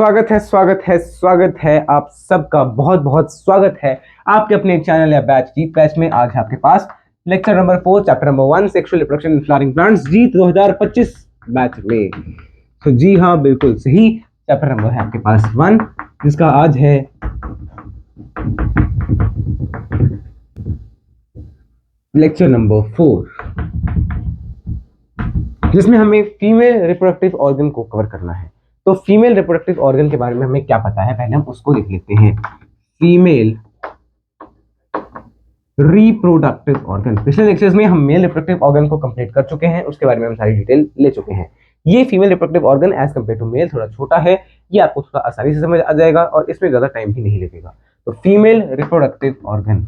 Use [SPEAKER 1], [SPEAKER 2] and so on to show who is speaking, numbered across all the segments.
[SPEAKER 1] स्वागत है आप सबका, बहुत बहुत स्वागत है आपके अपने चैनल या बैच जी बैच में। आज आपके पास lecture number 4 chapter number 1 sexual reproduction in flowering plants जी 2025 बैच में। तो जी हाँ, बिल्कुल सही चैप्टर नंबर है आपके पास 1, जिसका आज है लेक्चर नंबर 4, जिसमें हमें फीमेल रिप्रोडक्टिव ऑर्गन को कवर करना है। तो फीमेल रिप्रोडक्टिव ऑर्गन के बारे में हमें क्या पता है, पहले हम उसको देख लेते हैं। फीमेल रिप्रोडक्टिव ऑर्गन, पिछले लेक्चर्स में हम मेल रिप्रोडक्टिव ऑर्गन को कंप्लीट कर चुके हैं, उसके बारे में हम सारी डिटेल ले चुके हैं। ये female reproductive organ as compare to male थोड़ा छोटा है, ये आपको थोड़ा आसानी से समझ आ जाएगा और इसमें ज्यादा टाइम भी नहीं लगेगा। तो फीमेल रिप्रोडक्टिव ऑर्गन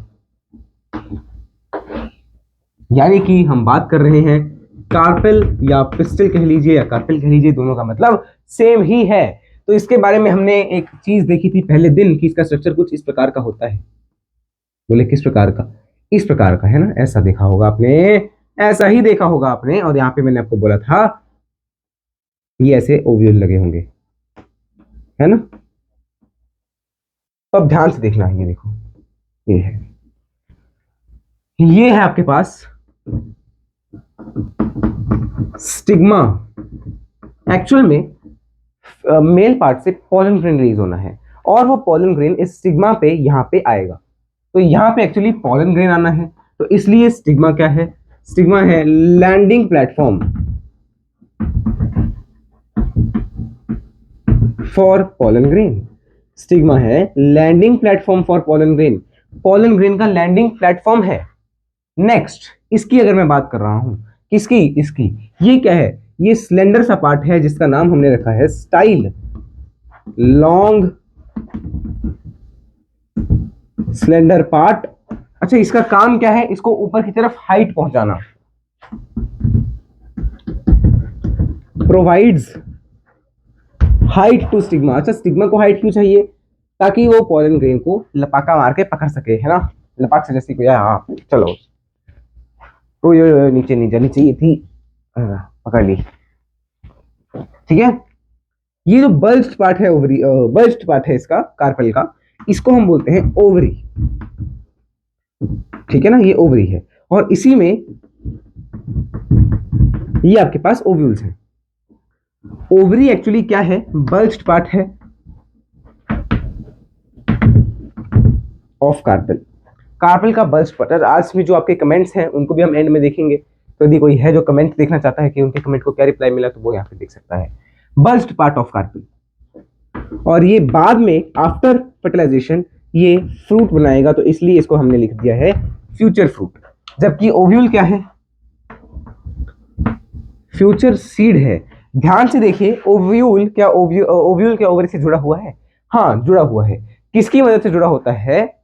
[SPEAKER 1] यानी कि हम बात कर रहे हैं कार्पेल या पिस्टल कह लीजिए या कार्पेल कह लीजिए, दोनों का मतलब सेम ही है। तो इसके बारे में हमने एक चीज देखी थी पहले दिन कि इसका स्ट्रक्चर कुछ इस प्रकार का होता है। बोले किस प्रकार का? इस प्रकार का है ना, ऐसा देखा होगा आपने, ऐसा ही देखा होगा आपने। और यहाँ पे मैंने आपको बोला था ये ऐसे ओव्यूल लगे होंगे, है ना। तो अब ध्यान से देखना, ये देखो, ये है आपके पास स्टिग्मा। एक्चुअल में मेल पार्ट से पॉलन ग्रेन रिलीज होना है और वो पॉलन ग्रेन इस स्टिग्मा पे यहाँ पे आएगा। तो यहाँ पे एक्चुअली पॉलन ग्रेन आना है, तो इसलिए स्टिग्मा क्या है? स्टिग्मा है landing platform for pollen grain. Stigma है landing platform for pollen grain, pollen grain का लैंडिंग प्लेटफॉर्म है। नेक्स्ट, इसकी अगर मैं बात कर रहा हूं, किसकी? इसकी। ये क्या है? ये स्लेंडर सा पार्ट है जिसका नाम हमने रखा है स्टाइल, लॉन्ग स्लेंडर पार्ट। अच्छा, इसका काम क्या है? इसको ऊपर की तरफ हाइट पहुंचाना, प्रोवाइड्स हाइट टू स्टिग्मा। अच्छा, स्टिग्मा को हाइट क्यों चाहिए? ताकि वो पॉलन ग्रेन को लपाका मार के पकड़ सके, है ना। लपाक से जैसी कोई, हाँ चलो, तो ये नीचे नीचे नीचे ये थी, पकड़ ली, ठीक है। ये जो बल्ज्ड पार्ट है, ओवरी बल्ज्ड पार्ट है इसका, कार्पेल का, इसको हम बोलते हैं ओवरी, ठीक है ना। ये ओवरी है और इसी में ये आपके पास ओव्यूल्स हैं। ओवरी एक्चुअली क्या है? बल्ज्ड पार्ट है ऑफ कार्पेल, कार्पेल का बल्ज्ड पार्ट। आज में जो आपके कमेंट्स हैं उनको भी हम एंड में देखेंगे, तो यदि कोई है जो कमेंट देखना चाहता है कि उनके कमेंट को क्या रिप्लाई मिला, तो वो यहाँ पे देख सकता है। बल्ज्ड पार्ट ऑफ कार्पेल, और ये बाद में आफ्टर फर्टिलाइजेशन ये फ्रूट बनाएगा, तो इसलिए इसको हमने लिख दिया है फ्यूचर फ्रूट। जबकि ओव्यूल क्या है? फ्यूचर सीड है। ध्यान से देखिए, ओव्यूल क्या ओवरी से जुड़ा हुआ है? हाँ, जुड़ा हुआ है। किसकी मदद से जुड़ा होता है?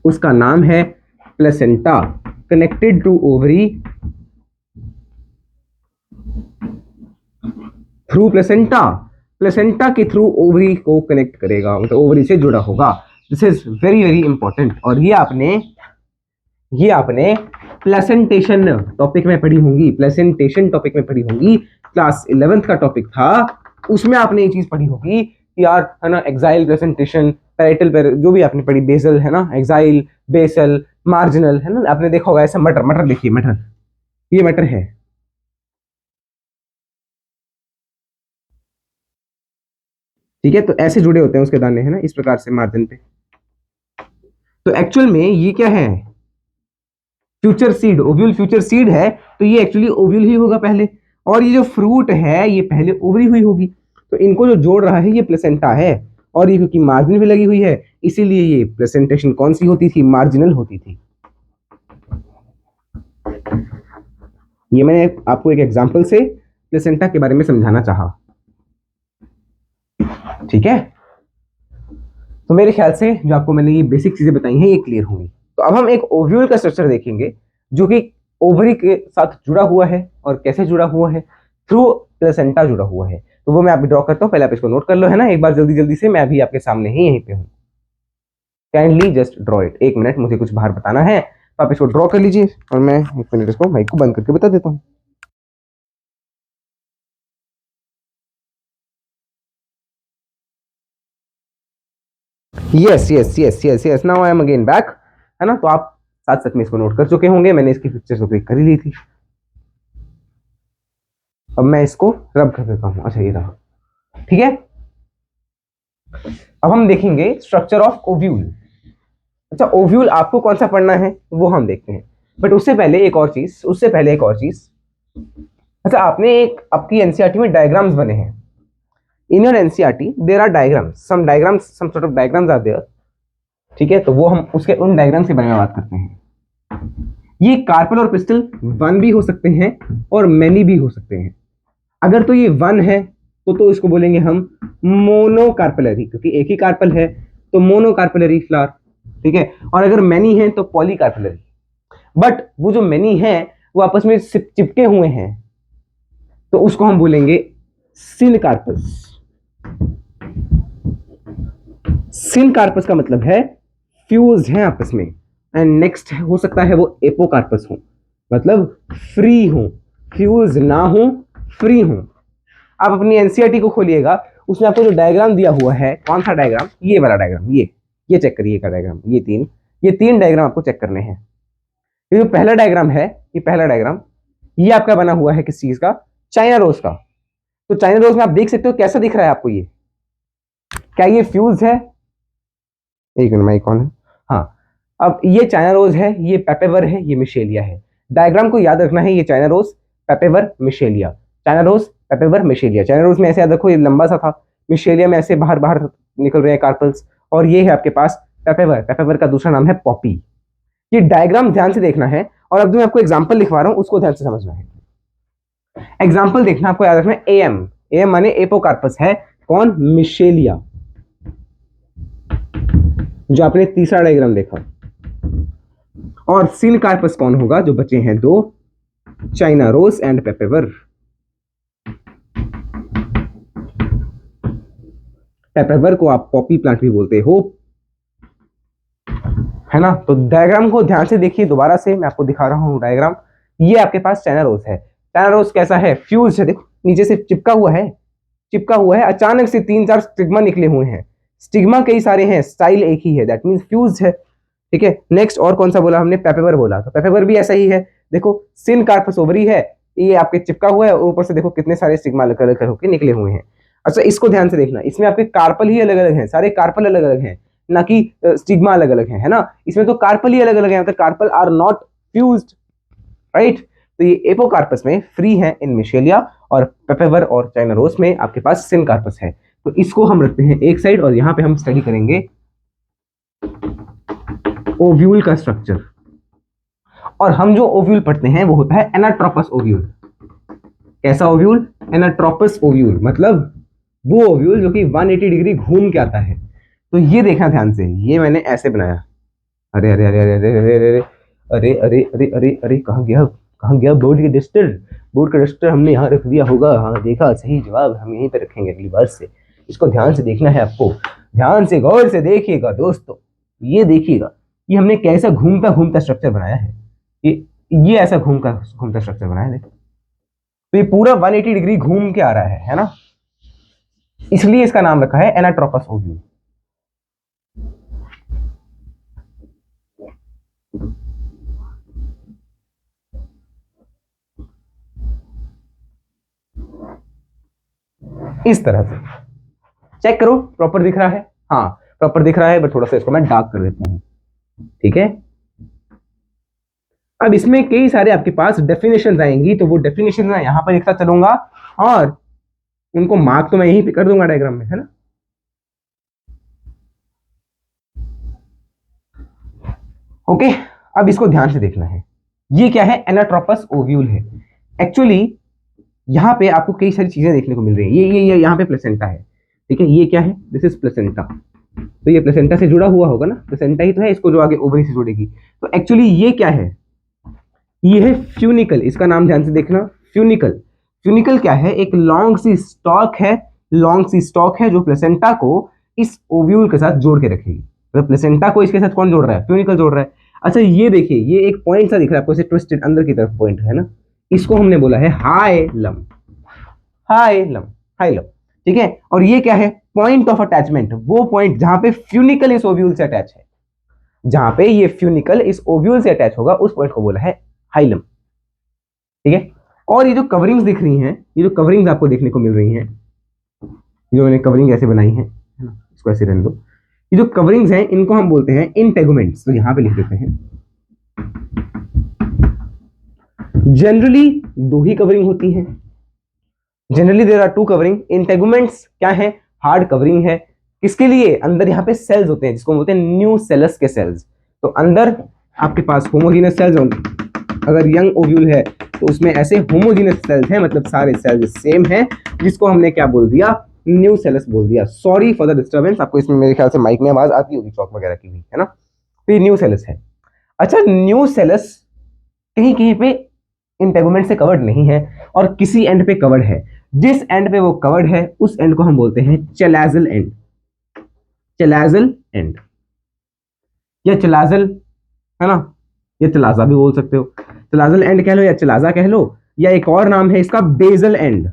[SPEAKER 1] उसका नाम है placenta, connected to ovary through placenta. Placenta के थ्रू ओवरी को कनेक्ट करेगा, मतलब ओवरी से जुड़ा होगा। This is very very important. और ये आपने प्लेसेंटेशन टॉपिक में पढ़ी होंगी, प्लेसेंटेशन टॉपिक में पढ़ी होंगी, क्लास 11th का टॉपिक था, उसमें आपने ये चीज पढ़ी होगी कि यार, है ना, एक्साइल, प्लेसेंटेशन, पैरेटल, जो भी आपने पढ़ी, बेसल, है ना, एक्साइल, बेसल, मार्जिनल, है ना, आपने देखा होगा। ऐसा मटर, मटर देखिए, मटर, ये मटर है, ठीक है। तो ऐसे जुड़े होते हैं उसके दाने, है ना, इस प्रकार से मार्जिन पे। तो एक्चुअल में ये क्या है? Future seed, ovule future seed है, तो ये एक्चुअली ओव्यूल ही होगा पहले, और ये जो फ्रूट है ये पहले ओवरी हुई होगी। तो इनको जो जोड़ रहा है ये प्लेसेंटा है, और ये क्योंकि मार्जिन भी लगी हुई है, इसीलिए ये प्लेसेंटेशन कौन सी होती थी? मार्जिनल होती थी। ये मैंने आपको एक एग्जांपल से प्लेसेंटा के बारे में समझाना चाहा, ठीक है। तो मेरे ख्याल से जो आपको मैंने ये बेसिक चीजें बताई हैं ये क्लियर होंगी। तो अब हम एक ओव्यूल का स्ट्रक्चर देखेंगे जो कि ओवरी के साथ जुड़ा हुआ है, और कैसे जुड़ा हुआ है? थ्रू प्लेसेंटा जुड़ा हुआ है। तो वो मैं अभी ड्रॉ करता हूँ, पहले आप इसको नोट कर लो, है ना, एक बार जल्दी जल्दी से। मैं अभी आपके सामने ही यहीं पे हूँ, kindly just draw it. 1 minute, मुझे कुछ बाहर बताना है, तो आप इसको ड्रॉ कर लीजिए और मैं 1 मिनट इसको माइक को बंद करके बता देता हूँ। Yes yes yes yes yes, now I am again back, है ना। तो आप साथ साथ में इसको नोट कर चुके होंगे, मैंने इसकी पिक्चर्स को क्लिक कर ही ली थी। अब मैं इसको रब कर देता हूं, अच्छा ये रहा, ठीक है। अब हम देखेंगे स्ट्रक्चर ऑफ ओव्यूल। अच्छा, ओव्यूल आपको कौन सा पढ़ना है वो हम देखते हैं, बट उससे पहले एक और चीज। अच्छा, आपने एक आपकी एनसीईआरटी में डायग्राम्स बने हैं। In your NCERT there are diagrams, some sort of diagrams are there, ठीक है। तो वो हम उसके उन डायग्राम्स के बारे में बात करते हैं। ये कार्पल और पिस्टल वन भी हो सकते हैं और मैनी भी हो सकते हैं। अगर तो ये वन है तो इसको बोलेंगे हम मोनोकार्पलरी, क्योंकि एक ही कार्पल है तो मोनोकार्पलरी फ्लावर, ठीक है। और अगर मैनी है तो पॉलीकार्पलरी। बट वो जो मैनी है वो आपस में चिपके हुए हैं तो उसको हम बोलेंगे सिनकार्पस। सिनकार्पस का मतलब है फ्यूज हैं आपस में। एंड नेक्स्ट हो सकता है वो एपोकार्पस हो, मतलब फ्री हो, फ्यूज ना हो, फ्री हो। आप अपनी एनसीईआरटी को खोलिएगा, उसमें आपको जो डायग्राम दिया हुआ है, कौन सा डायग्राम, ये वाला डायग्राम, ये चेक करिए का डायग्राम, ये तीन डायग्राम आपको चेक करने हैं। ये जो पहला डायग्राम है, ये पहला डायग्राम ये आपका बना हुआ है किस चीज का, चाइना रोज का। तो चाइना रोज में आप देख सकते हो कैसा दिख रहा है आपको, ये क्या ये फ्यूज है, एक मिनट माइक कौन है, हाँ। अब ये चाइना रोज है, ये पेपेवर है, ये मिशेलिया है। डायग्राम को याद रखना है, ये China rose, Papaver, Michelia, China rose, Papaver, Michelia. China rose में ऐसे याद रखो, ये लंबा सा था, मिशेलिया में ऐसे बाहर बाहर निकल रहे हैं कार्पल्स, और ये है आपके पास पेपेवर, पेपेवर का दूसरा नाम है पॉपी। ये डायग्राम ध्यान से देखना है, और अब जो मैं आपको एग्जाम्पल लिखवा रहा हूं उसको ध्यान से समझना है। एग्जाम्पल देखना, आपको याद रखना है एम, एम माने एपोकार्पस है, कौन, मिशेलिया, जो आपने तीसरा डायग्राम देखा। और सिनकार्पस कौन होगा, जो बचे हैं दो, चाइना रोज एंड पेपेवर। पेपेवर को आप पॉपी प्लांट भी बोलते हो, है ना। तो डायग्राम को ध्यान से देखिए, दोबारा से मैं आपको दिखा रहा हूं डायग्राम। ये आपके पास चाइना रोज है, चाइना रोज कैसा है, फ्यूज है, देखो नीचे से चिपका हुआ है। अचानक से 3-4 स्टिग्मा निकले हुए हैं, स्टिग्मा कई सारे हैं, स्टाइल एक ही है, दैट मींस फ्यूज है, ठीक है। नेक्स्ट और कौन सा बोला हमने, पेपेवर बोला, तो पेपेवर भी ऐसा ही है। देखो सिनकार्पस ओवरी है, ये आपके चिपका हुआ है, और ऊपर से देखो कितने सारे स्टिग्मा अलग अलग होकर निकले हुए हैं। अच्छा, इसको ध्यान से देखना, इसमें आपके कार्पल ही अलग अलग हैं, सारे कार्पल अलग अलग हैं, ना कि स्टिग्मा अलग अलग है ना। इसमें तो कार्पल ही अलग अलग है, मतलब carpel are not fused, right. तो ये एपोकार्पस में फ्री है इन मिशेलिया, और पेपेवर और चाइना रोज में आपके पास सिनकार्पस है। तो इसको हम रखते हैं एक साइड, और यहां पे हम स्टडी करेंगे ओव्यूल का स्ट्रक्चर। और हम जो ओव्यूल पढ़ते हैं वो होता है एनाट्रोपस ओव्यूल। कैसा ओव्यूल, एनाट्रोपस ओव्यूल, मतलब वो ओव्यूल जो कि 180 डिग्री घूम के आता है। तो ये देखना ध्यान से, ये मैंने ऐसे बनाया, अरे अरे अरे अरे अरे अरे अरे अरे अरे अरे अरे अरे कहाँ गया बोर्ड का डस्टर हमने यहाँ रख दिया होगा, हाँ देखा, सही जवाब हम यहीं पे रखेंगे अगली बार से। इसको ध्यान से देखना है आपको, ध्यान से गौर से देखिएगा दोस्तों, ये देखिएगा ये हमने कैसा घूमता घूमता स्ट्रक्चर बनाया है, ये ऐसा घूमता स्ट्रक्चर बनाया है, देखो। तो ये पूरा 180 डिग्री घूम के आ रहा है ना, इसलिए इसका नाम रखा है एनाट्रोपस ओव्यूल। इस तरह से चेक करो, प्रॉपर दिख रहा है, हाँ प्रॉपर दिख रहा है, बट थोड़ा सा इसको मैं डार्क कर देता हूं, ठीक है। अब इसमें कई सारे आपके पास डेफिनेशंस आएंगी, तो वो डेफिनेशन मैं यहां पर लिखता चलूंगा, और उनको मार्क तो मैं यहीं पे कर दूंगा डायग्राम में, है ना। ओके, अब इसको ध्यान से देखना है, ये क्या है, एनाट्रोपस ओव्यूल है। एक्चुअली यहाँ पे आपको कई सारी चीजें देखने को मिल रही है, ये यहाँ पे प्लेसेंटा है, ठीक है। ये क्या है, दिस इज प्लेसेंटा, तो ये प्लेसेंटा से जुड़ा हुआ होगा ना, प्लेसेंटा ही तो है, इसको जो आगे ओवरी से जोड़ेगी। तो एक्चुअली ये क्या है, ये है फ्यूनिकल, इसका नाम ध्यान से देखना, फ्यूनिकल। फ्यूनिकल क्या है, एक लॉन्ग सी स्टॉक है जो प्लेसेंटा को इस ओव्यूल के साथ जोड़ के रखेगी। तो प्लेसेंटा को इसके साथ कौन जोड़ रहा है, फ्यूनिकल जोड़ रहा है। अच्छा ये देखिए, ये एक पॉइंट सा दिख रहा है आपको, इसे ट्विस्टेड अंदर की तरफ पॉइंट है ना, इसको हमने बोला है हाइलम, हाइलम, ठीक है। और ये क्या है, पॉइंट ऑफ अटैचमेंट, वो पॉइंट जहां पे फ्यूनिकल इस ओव्यूल से अटैच है, जहां पे ये फ्यूनिकल इस ओव्यूल से अटैच होगा उस पॉइंट को बोला है हाइलम, ठीक है। और ये जो कवरिंग्स दिख रही हैं, ये जो कवरिंग्स आपको देखने को मिल रही हैं, जो मैंने कवरिंग ऐसे बनाई है ना, इसको ऐसे रहने दो। ये जो कवरिंग्स हैं इनको हम बोलते हैं इंटेगुमेंट्स, तो यहां पे लिख देते हैं। जनरली दो ही कवरिंग होती है, generally there are two covering. Integuments क्या है, हार्ड कवरिंग है। किसके लिए, अंदर यहाँ पे सेल्स होते हैं जिसको बोलते हैं न्यू सेलस के सेल्स। तो अंदर आपके पास होमोजीनस सेल्स होंगे, अगर यंग ओव्यूल है तो उसमें ऐसे होमोजीनस सेल्स हैं, मतलब सारे सेल्स सेम हैं, जिसको हमने क्या बोल दिया, न्यू सेलस बोल दिया। सॉरी फॉर द डिस्टर्बेंस, आपको इसमें मेरे ख्याल से माइक में आवाज आती होगी चौक वगैरह की भी, है ना। तो ये न्यू सेलस है। अच्छा, न्यू सेलस कहीं कहीं पे इंटेगुमेंट से कवर्ड नहीं है और किसी एंड पे कवर्ड है। जिस एंड पे वो कवर्ड है उस एंड को हम बोलते हैं चैलाजल एंड, चैलाजल एंड या चैलाजल, है ना, या चलाजा भी बोल सकते हो। चलाजल एंड कह लो या चलाजा कह लो, या एक और नाम है इसका बेसल एंड,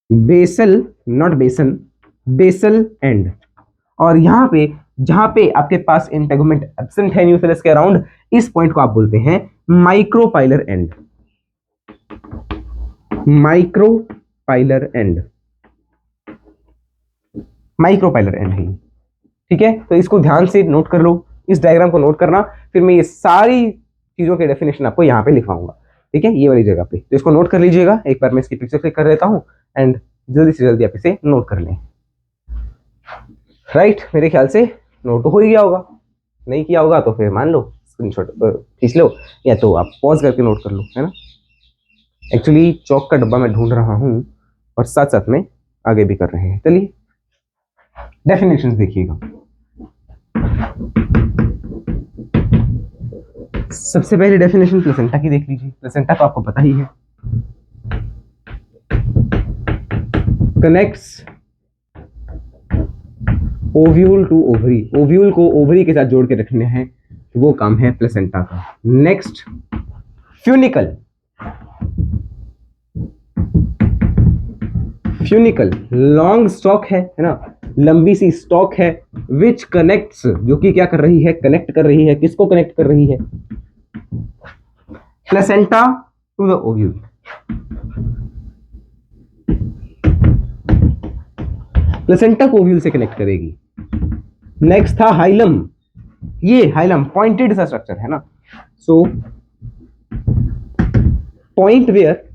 [SPEAKER 1] बेसल नॉट बेसन, बेसल एंड। और यहां पे जहां पे आपके पास इंटेगुमेंट एब्सेंट है न्यूक्लियस के अराउंड, इस पॉइंट को आप बोलते हैं micropylar and, micropylar and, micropylar and है, ठीक है। तो इसको ध्यान से नोट कर लो, इस डायग्राम को नोट करना, फिर मैं ये सारी चीजों के डेफिनेशन आपको यहाँ पे लिखवाऊंगा, ठीक है, ये वाली जगह पे। तो इसको नोट कर लीजिएगा, एक बार मैं इसकी पिक्चर क्लिक कर लेता हूँ एंड जल्दी से जल्दी आप इसे नोट कर लें। राइट, मेरे ख्याल से नोट तो हो ही गया होगा, नहीं किया होगा तो फिर मान लो स्क्रीनशॉट खींच लो, या तो आप पॉज करके नोट कर लो, है ना। एक्चुअली चौक का डब्बा मैं ढूंढ रहा हूँ और साथ साथ में आगे भी कर रहे हैं। चलिए डेफिनेशंस देखिएगा। सबसे पहले डेफिनेशन प्लेसेंटा की देख लीजिए। प्लेसेंटा तो आपको पता ही है, connects ovule to ovary, ovule को ओवरी के साथ जोड़ के रखने हैं, वो काम है प्लेसेंटा का। Next funicle, funicle long stock है ना, लंबी सी स्टॉक है, विच कनेक्ट्स, जो कि क्या कर रही है, कनेक्ट कर रही है, किसको कनेक्ट कर रही है, placenta to the ovule. Placenta को ओव्यूल से कनेक्ट करेगी। नेक्स्ट था हाइलम, ये हाइलम पॉइंटेड सा स्ट्रक्चर है ना, so point where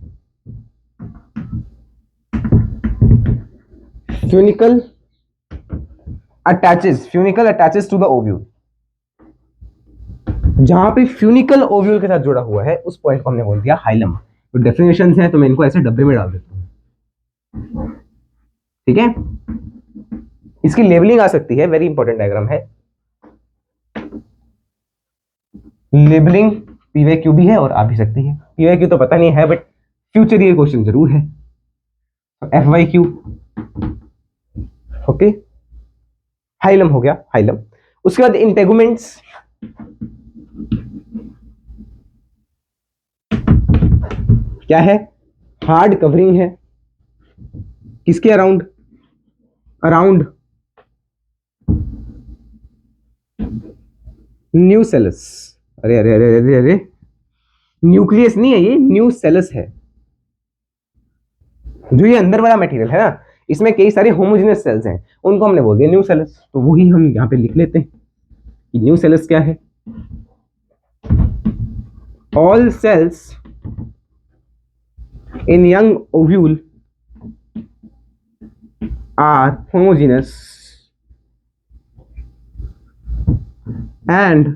[SPEAKER 1] funicle attaches to the ovule, जहां पे फ्यूनिकल ओव्यूल के साथ जुड़ा हुआ है उस पॉइंट को हमने बोल दिया हाइलम। तो डेफिनेशंस हैं तो मैं इनको ऐसे डब्बे में डाल देता हूं, ठीक है। इसकी लेबलिंग आ सकती है, वेरी इंपॉर्टेंट डायग्राम है। लेबलिंग पीवाईक्यू भी है और आ भी सकती है, पीवाईक्यू तो पता नहीं है बट फ्यूचर ये क्वेश्चन जरूर है, एफवाईक्यू। ओके, हाइलम हो गया, हाइलम। उसके बाद इंटेगुमेंट्स, क्या है, हार्ड कवरिंग है, किसके अराउंड, अराउंड न्यू सेलस। अरे अरे अरे अरे अरे, न्यूक्लियस नहीं है ये, न्यू सेलस है। जो ये अंदर वाला मटेरियल है ना, इसमें कई सारे होमोजेनियस सेल्स हैं, उनको हमने बोल दिया न्यू सेलस। तो वही हम यहाँ पे लिख लेते हैं कि न्यू सेलस क्या है, all cells in young ovule are homogeneous and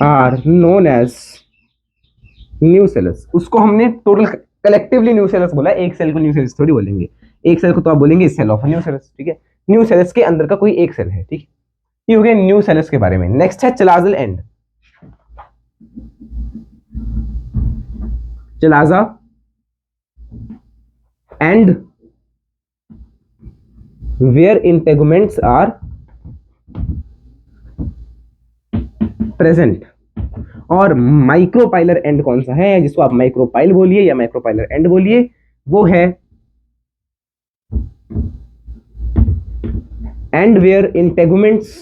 [SPEAKER 1] are known as nucellus. उसको हमने टोटल कलेक्टिवली न्यू सेलस बोला, एक सेल को न्यू सेलस थोड़ी बोलेंगे, एक सेल को तो आप बोलेंगे सेल ऑफ न्यू सेलस, ठीक है। न्यू सेलस के अंदर का कोई एक सेल है, ठीक है। ये हो गया न्यू सेलस के बारे में। नेक्स्ट है chalazal end, chalaza end where integuments are present. और माइक्रोपाइलर एंड कौन सा है, जिसको आप माइक्रोपाइल बोलिए या माइक्रोपाइलर एंड बोलिए, वो है and where integuments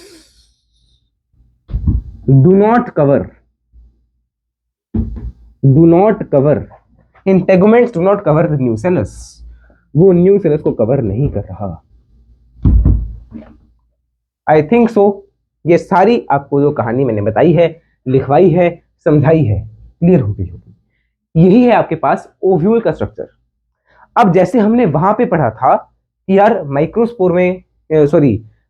[SPEAKER 1] do not cover integuments do not cover the nucellus, वो न्यूसेलस को कवर नहीं कर रहा। आई थिंक सो ये सारी आपको जो कहानी मैंने बताई है, लिखवाई है, समझाई है, क्लियर हो गई होगी। यही है आपके पास ओव्यूल का स्ट्रक्चर। अब जैसे हमने वहां पे पढ़ा था कि यार माइक्रोस्पोर में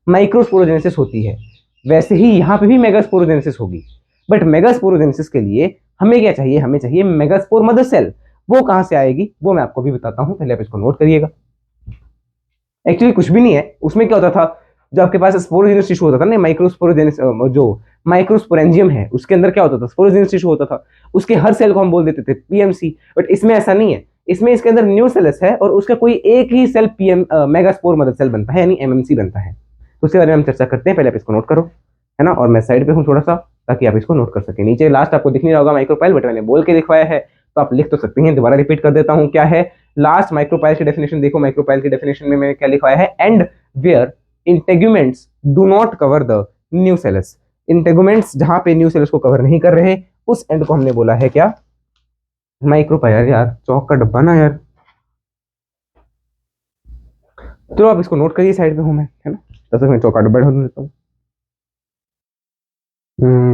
[SPEAKER 1] माइक्रोस्पोरोजेनेसिस होती है, वैसे ही यहाँ पे भी मेगास्पोरोजेनेसिस होगी। बट मेगास्पोरोजेनेसिस के लिए हमें क्या चाहिए? हमें चाहिए मेगास्पोर मदर सेल। वो कहां से आएगी वो मैं आपको भी बताता हूं, पहले आप इसको नोट करिएगा। एक्चुअली कुछ भी नहीं है, उसमें क्या होता था, जो आपके पास स्पोरोजेनस टिश्यू होता था ना, माइक्रोस्पोरोजेनस जो माइक्रोस्पोरेंजियम है उसके अंदर क्या होता था? स्पोरोजेनस टिश्यू होता था। उसके हर सेल को हम बोल देते थे पीएमसी। बट इसमें ऐसा नहीं है, इसमें इसके अंदर न्यूसेलस है और उसका कोई एक ही cell PM megaspore mother cell बनता है, यानी एमएमसी बनता है। तो उसके बारे में हम चर्चा करते हैं, पहले आप इसको नोट करो, है ना। और मैं साइड पे हूँ थोड़ा सा, ताकि आप इसको नोट कर सकें। नीचे लास्ट आपको दिख नहीं रहा होगा माइक्रोपाइल, बट मैंने बोल के दिखवाया है तो आप लिख तो सकते हैं। दोबारा रिपीट कर देता हूँ, क्या है लास्ट माइक्रोपाइल की डेफिनेशन? देखो माइक्रोपाइल की डेफिनेशन में मैंने क्या लिखवाया है, and where integuments do not cover the nucellus. Integuments जहां पे न्यूसेलस को कवर नहीं कर रहे, उस एंड को हमने बोला है क्या? माइक्रोपाइल। यार चौक का डब्बा ना यार, तो आप इसको नोट करिए, साइड में हूं मैं, है ना। तब तक मैं चौक का डब्बा ढूंढ लेता हूँ।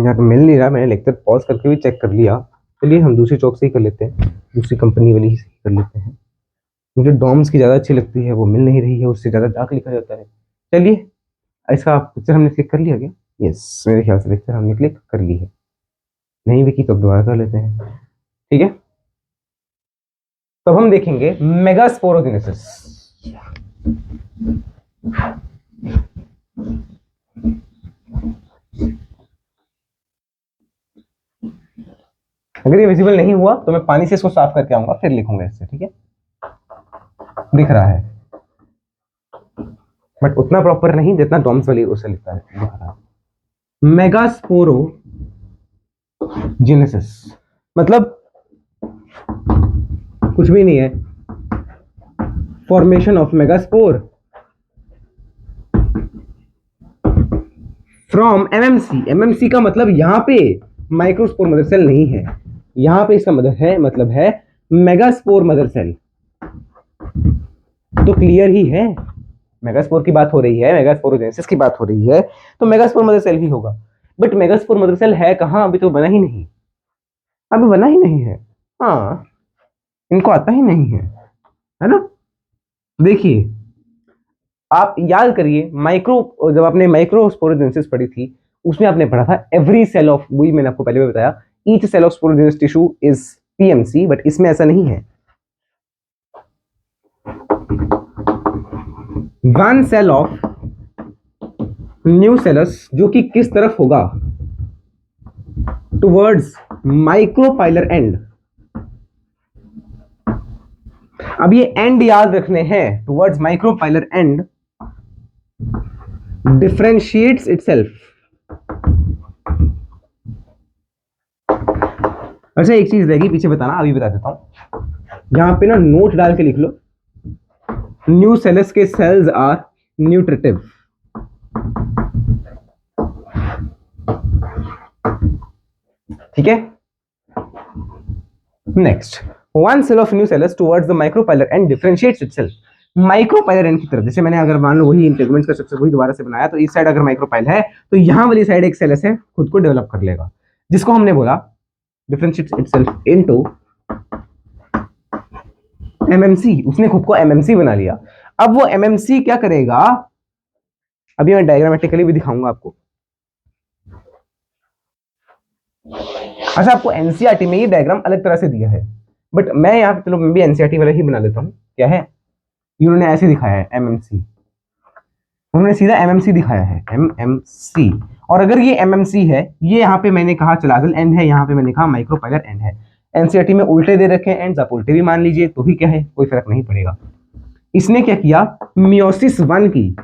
[SPEAKER 1] यार मिल नहीं रहा, मैंने लेक्चर पॉज करके भी चेक कर लिया। चलिए हम दूसरी चौक से ही कर लेते हैं, दूसरी कंपनी वाली ही से कर लेते हैं। मुझे डॉम्स की ज़्यादा अच्छी लगती है, वो मिल नहीं रही है, उससे ज़्यादा डार्क लिखा जाता है। चलिए इसका पिक्चर हमने क्लिक कर लिया क्या? यस, मेरे ख्याल से पिक्चर हमने क्लिक कर ली है। नहीं भी की तो दोबारा कर लेते हैं, ठीक है। तो हम देखेंगे मेगास्पोरोजेनेसिस। अगर ये विजिबल नहीं हुआ तो मैं पानी से इसको साफ करके आऊंगा, फिर लिखूंगा इससे, ठीक है। दिख रहा है बट उतना प्रॉपर नहीं जितना डॉम्स वाली उसे लिखता है, दिख रहा है। मेगास्पोरोजेनेसिस मतलब कुछ भी नहीं है, formation of megaspore from MMC. MMC का मतलब यहां पे माइक्रोस्पोर मदर सेल नहीं है, यहां पे इसका मतलब है मेगास्पोर मदर सेल। तो क्लियर ही है, मेगास्पोर की बात हो रही है, मेगास्पोरोजेनेसिस की बात हो रही है, तो मेगास्पोर मदर सेल ही होगा। बट मेगास्पोर मदर सेल है कहां? अभी तो बना ही नहीं, अभी बना ही नहीं है। हाँ, इनको आता ही नहीं है ना। देखिए आप याद करिए, जब आपने माइक्रोस्पोरोजेनेसिस पढ़ी थी, उसमें आपने पढ़ा था एवरी सेल ऑफ, वही मैंने आपको पहले भी बताया, each cell of sporogenous tissue is PMC. But इसमें ऐसा नहीं है। वन सेल ऑफ न्यूसेलस जो कि किस तरफ होगा? Towards micropylar and. अब ये एंड याद रखने हैं, towards micropylar end differentiates itself. अच्छा एक चीज रहेगी पीछे बताना, अभी बता देता हूं। यहां पे ना नोट डाल के लिख लो, न्यूसेलस के सेल्स आर न्यूट्रिटिव। ठीक है। Next, one cell of nucellus towards the micropylar end differentiates itself. Micropylar end की तरफ, जैसे मैंने अगर मान लो वही इंटीग्रेंट्स का स्ट्रक्चर वही दोबारा से बनाया, तो इस साइड अगर माइक्रोपाइल है तो यहां वाली साइड एक सेल ऐसे खुद को डेवलप कर लेगा, जिसको हमने बोला डिफरेंशिएट्स इटसेल्फ इनटू एमएमसी। उसने खुद को एमएमसी बना लिया। अब वो एमएमसी क्या करेगा, अभी मैं डायग्रामेटिकली भी दिखाऊंगा आपको। अच्छा आपको एनसीईआरटी में ये डायग्राम अलग तरह से दिया है, बट मैं यहाँ पे चलो मैं भी एनसीईआरटी वाला ही बना लेता हूँ। क्या है, इन्होंने ऐसे दिखाया है एमएमसी, उन्होंने सीधा एमएमसी दिखाया है, एमएमसी। और अगर ये एमएमसी है, ये यहाँ पे मैंने कहा चलाजल एंड है, यहाँ पे मैंने कहा माइक्रोपाइलर एंड है। एनसीईआरटी में उल्टे दे रखे हैं एंड्स, आप उल्टे भी मान लीजिए तो भी क्या है, कोई फर्क नहीं पड़ेगा। इसने क्या किया, मियोसिस 1 की,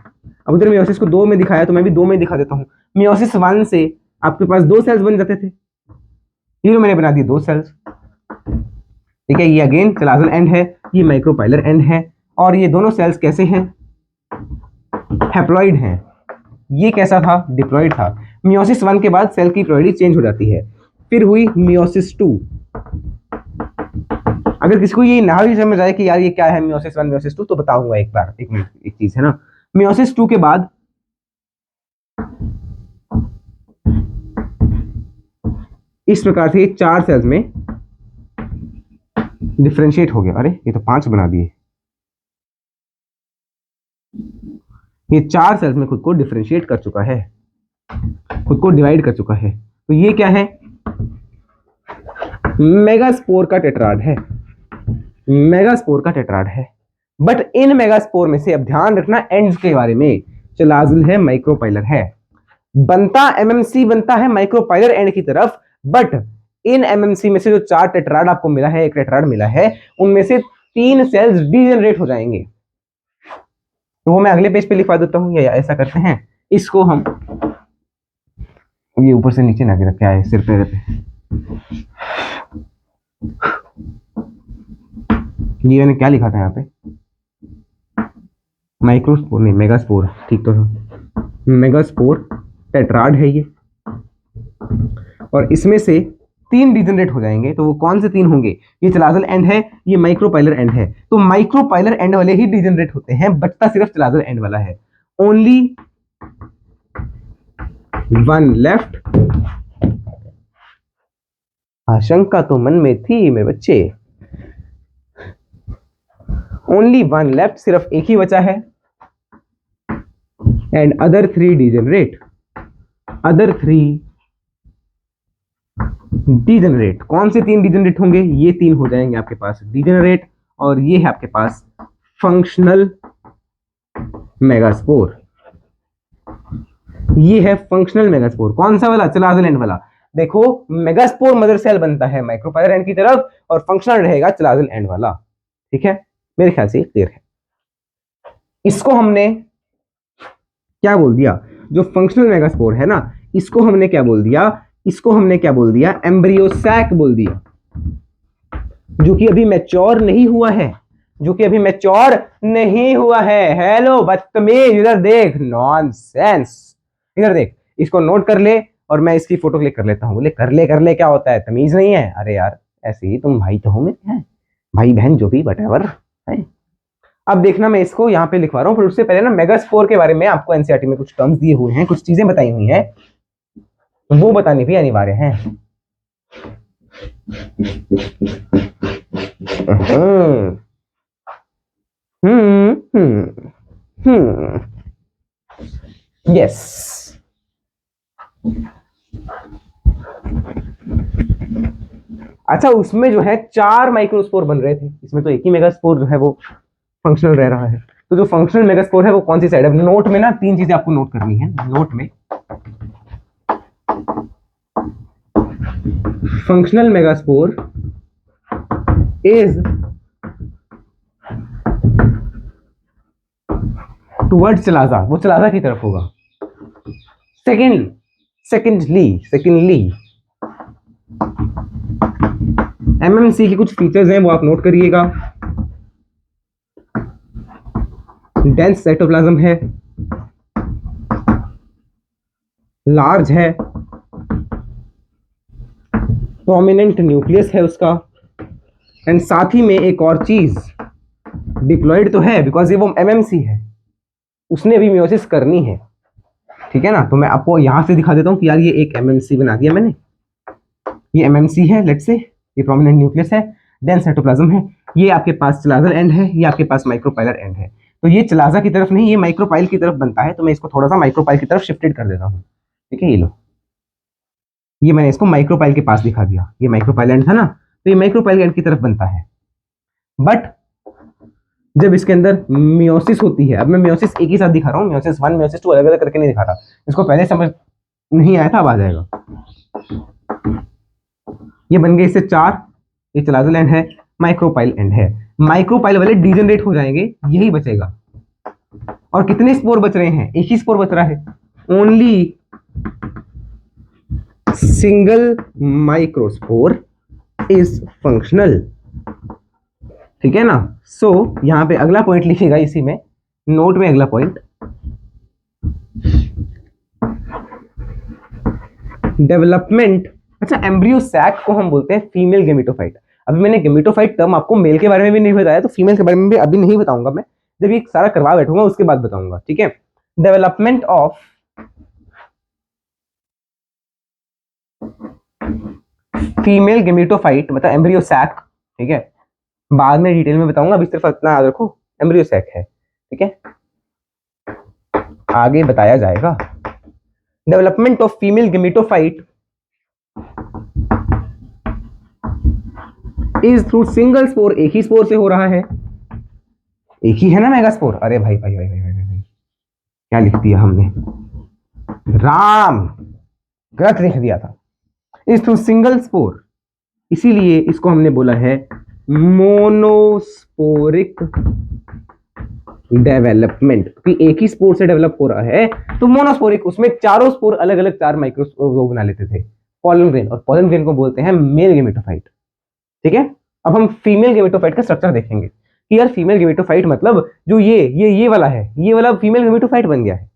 [SPEAKER 1] अब उधर मियोसिस को 2 में दिखाया तो मैं भी 2 में दिखा देता हूँ। मियोसिस 1 से आपके पास 2 सेल्स बन जाते थे, ये मैंने बना दिए 2 सेल्स। ठीक है, ये अगेन चलाजल एंड है, ये माइक्रोपाइलर एंड है, और ये दोनों सेल्स कैसे हैं, हैप्लॉइड हैं। ये कैसा था, डिप्लॉइड था। मियोसिस 1 के बाद सेल की प्लॉइडी चेंज हो जाती है। फिर हुई मियोसिस 2। अगर किसी को ये ना भी समझ आए कि यार ये क्या है मियोसिस 1 मियोसिस 2, तो बताऊंगा एक बार, एक मिनट, एक चीज है ना। मियोसिस 2 के बाद इस प्रकार से 4 सेल्स में डिफरेंशिएट हो गया। अरे ये तो 5 बना दिए। ये 4 सेल्स में खुद को डिफरेंशिएट कर चुका है, खुद को डिवाइड कर चुका है। तो ये क्या है, मेगास्पोर का टेट्राड है, मेगास्पोर का टेट्राड है। बट इन मेगास्पोर में से अब ध्यान रखना एंड्स के बारे में, चलाजिल है, माइक्रोपाइलर है, बनता एमएमसी बनता है माइक्रोपाइलर एंड की तरफ। बट इन एमएमसी में से जो 4 टेट्राड आपको मिला है, एक टेट्राड मिला है, उनमें से 3 सेल्स डीजनरेट हो जाएंगे। तो वो मैं अगले पेज पे लिखवा देता हूं, या ऐसा करते हैं, इसको हम ये ऊपर से नीचे ना गिरा, क्या है सिर पे रहते। ये मैंने क्या लिखा था यहाँ पे, माइक्रोस्पोर नहीं मेगास्पोर, ठीक तो है, मेगास्पोर टेट्राड है ये, और इसमें से 3 डीजनरेट हो जाएंगे। तो वो कौन से 3 होंगे, ये चलाजल एंड है, ये माइक्रोपाइलर एंड है। तो माइक्रोपाइलर एंड वाले ही डीजनरेट होते हैं, बचता सिर्फ चलाजल एंड वाला है। Only 1 left. आशंका तो मन में थी मेरे बच्चे, ओनली 1 लेफ्ट, सिर्फ एक ही बचा है। And other 3 degenerate, other 3 degenerate. कौन से 3 डीजनरेट होंगे, ये 3 हो जाएंगे आपके पास डीजनरेट, और ये है आपके पास फंक्शनल मेगास्पोर। ये है फंक्शनल मेगास्पोर, कौन सा वाला, चलाजल एंड वाला। देखो मेगास्पोर मदर सेल बनता है माइक्रोपाइलर एंड की तरफ, और फंक्शनल रहेगा चलाजल एंड वाला। ठीक है, मेरे ख्याल से क्लियर है। इसको हमने क्या बोल दिया, जो फंक्शनल मेगास्पोर है ना, इसको हमने क्या बोल दिया, इसको हमने क्या बोल दिया, एम्ब्रियो सैक बोल दिया, जो कि अभी मैच्योर नहीं हुआ है, जो कि अभी मैच्योर नहीं हुआ है। हेलो बदतमीज, इधर देख, नॉनसेंस, इधर देख, इसको नोट कर ले, और मैं इसकी फोटो क्लिक कर लेता हूँ। बोले कर ले क्या होता है, तमीज नहीं है। अरे यार ऐसे ही, तुम भाई तो हो मेरे, भाई बहन जो भी वटेवर है। अब देखना, मैं इसको यहाँ पे लिखवा रहा हूँ, फिर उससे पहले ना मेगास्पोर के बारे में आपको एनसीईआरटी में कुछ टर्म्स दिए हुए हैं, कुछ चीजें बताई हुई हैं, वो बतानी भी अनिवार्य है। यस, अच्छा, उसमें जो है 4 माइक्रोस्पोर बन रहे थे, इसमें तो एक ही मेगास्पोर जो है वो फंक्शनल रह रहा है। तो जो फंक्शनल मेगास्पोर है वो कौन सी साइड है, नोट में ना 3 चीजें आपको नोट करनी है। नोट में functional megaspore is towards chalaza, वो चलाजा की तरफ होगा। सेकेंडली एमएमसी के कुछ फीचर्स हैं, वो आप नोट करिएगा। डेंस साइटोप्लाज्म है, लार्ज है, प्रोमिनेंट न्यूक्लियस है उसका, एंड साथ ही में एक और चीज, डिप्लॉइड तो है बिकॉज ये वो एमएमसी है, उसने भी मियोसिस करनी है। ठीक है ना, तो मैं आपको यहां से दिखा देता हूं कि यार ये एक एमएमसी बना दिया मैंने, ये एमएमसी है, लेट्स से ये प्रोमिनेंट न्यूक्लियस है, डेंस साइटोप्लाज्म है, ये आपके पास चलाजल एंड है, ये आपके पास माइक्रोपाइलर एंड है। तो ये चलाजा की तरफ नहीं, ये माइक्रोपाइल की तरफ बनता है, तो मैं इसको थोड़ा सा माइक्रोपाइल की तरफ शिफ्टेड कर देता हूँ। ठीक है, ये लो, ये मैंने इसको माइक्रोपाइल के पास दिखा दिया, ये माइक्रोपाइल एंड था ना, तो ये माइक्रोपाइल एंड की तरफ बनता है। बट जब इसके अंदर मियोसिस होती है, अब मैं मियोसिस एक ही साथ दिखा रहा हूँ, मियोसिस 1 मियोसिस 2 अलग अलग करके नहीं दिखा रहा, इसको पहले समझ नहीं आया था, अब आ जाएगा। ये बन गए इससे 4, ये चलाजल एंड है, माइक्रोपाइल एंड है, माइक्रोपाइल वाले डीजनरेट हो जाएंगे, यही बचेगा। और कितने स्पोर बच रहे हैं, एक ही स्पोर बच रहा है, only single microspore is functional. ठीक है ना, सो यहां पे अगला पॉइंट लिखिएगा, इसी में नोट में अगला पॉइंट, डेवलपमेंट, अच्छा एम्ब्रियो सैक को हम बोलते हैं फीमेल गेमेटोफाइट। अभी मैंने गेमेटोफाइट टर्म आपको मेल के बारे में भी नहीं बताया, तो फीमेल के बारे में भी अभी नहीं बताऊंगा मैं, जब ये सारा करवा बैठूंगा उसके बाद बताऊंगा, ठीक है। डेवलपमेंट ऑफ फीमेल गेमेटोफाइट मतलब एम्ब्रियो सैक, ठीक है, बाद में डिटेल में बताऊंगा, अभी सिर्फ इतना याद रखो एम्ब्रियो सैक है, ठीक है, आगे बताया जाएगा। Development of female gametophyte is through single spore, एक ही स्पोर से हो रहा है, एक ही है ना मेगास्पोर। अरे भाई भाई भाई भाई भाई, भाई, भाई। क्या लिख दिया हमने, राम गलत लिख दिया था, इज थ्रू सिंगल स्पोर, इसीलिए इसको हमने बोला है मोनोस्पोरिक डेवलपमेंट, कि एक ही स्पोर से डेवलप हो रहा है तो मोनोस्पोरिक, उसमें चारों स्पोर अलग अलग चार माइक्रो बना लेते थे, पॉलन ग्रेन, और पॉलन ग्रेन को बोलते हैं मेल गेमेटोफाइट, ठीक है। अब हम फीमेल गेमेटोफाइट का स्ट्रक्चर देखेंगे कि यार फीमेल गेमेटोफाइट मतलब जो ये वाला है, ये वाला फीमेल गेमेटोफाइट बन गया है,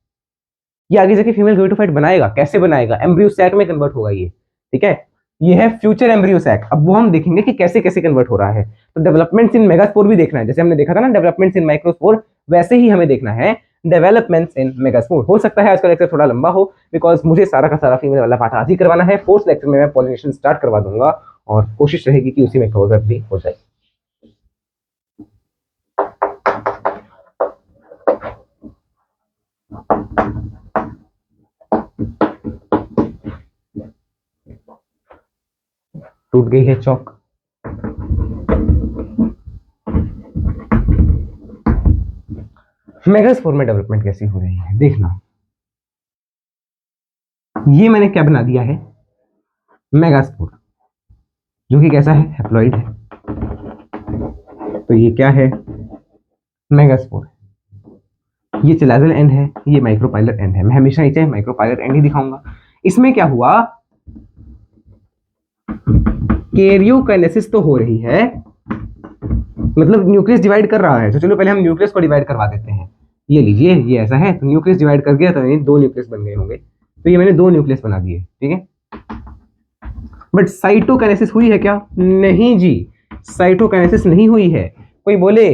[SPEAKER 1] ये आगे जाके फीमेल गेमेटोफाइट बनाएगा, कैसे बनाएगा, एम्ब्रियो सैक में कन्वर्ट होगा ये, ठीक है, ये है फ्यूचर एम्ब्रियो सैक। अब वो हम देखेंगे कि कैसे कैसे कन्वर्ट हो रहा है। तो डेवलपमेंट्स इन मेगास्पोर भी देखना है, जैसे हमने देखा था ना डेवलपमेंट्स इन माइक्रोस्पोर, वैसे ही हमें देखना है डेवलपमेंट्स इन मेगास्पोर। हो सकता है आज का लेक्चर थोड़ा लंबा हो, बिकॉज मुझे सारा का सारा फीमेल वाला पार्ट आज ही करवाना है, फोर्थ लेक्चर में मैं पॉलिनेशन स्टार्ट करवा दूंगा और कोशिश रहेगी कि उसी में कवर भी हो जाए। टूट गई है चौक। मेगास्पोर में डेवलपमेंट कैसी हो रही है देखना, ये मैंने क्या बना दिया है, मेगास्पोर, जो कि कैसा है, हैप्लॉइड है, तो ये क्या है, मेगास्पोर, ये चिलाजल एंड है, ये माइक्रोपाइलर एंड है, मैं हमेशा नीचे माइक्रोपाइलर एंड ही दिखाऊंगा। इसमें क्या हुआ, कैरियोकाइनेसिस तो हो रही है, मतलब न्यूक्लियस डिवाइड कर रहा है, तो चलो पहले हम न्यूक्लियस को डिवाइड करवा देते हैं। ये लीजिए, ये ऐसा है, तो न्यूक्लियस डिवाइड कर गया तो ये दो न्यूक्लियस बन गए होंगे, तो ये मैंने दो न्यूक्लियस बना दिए, ठीक है। बट साइटोकाइनेसिस हुई है क्या, नहीं जी, साइटोकाइनेसिस नहीं हुई है। कोई बोले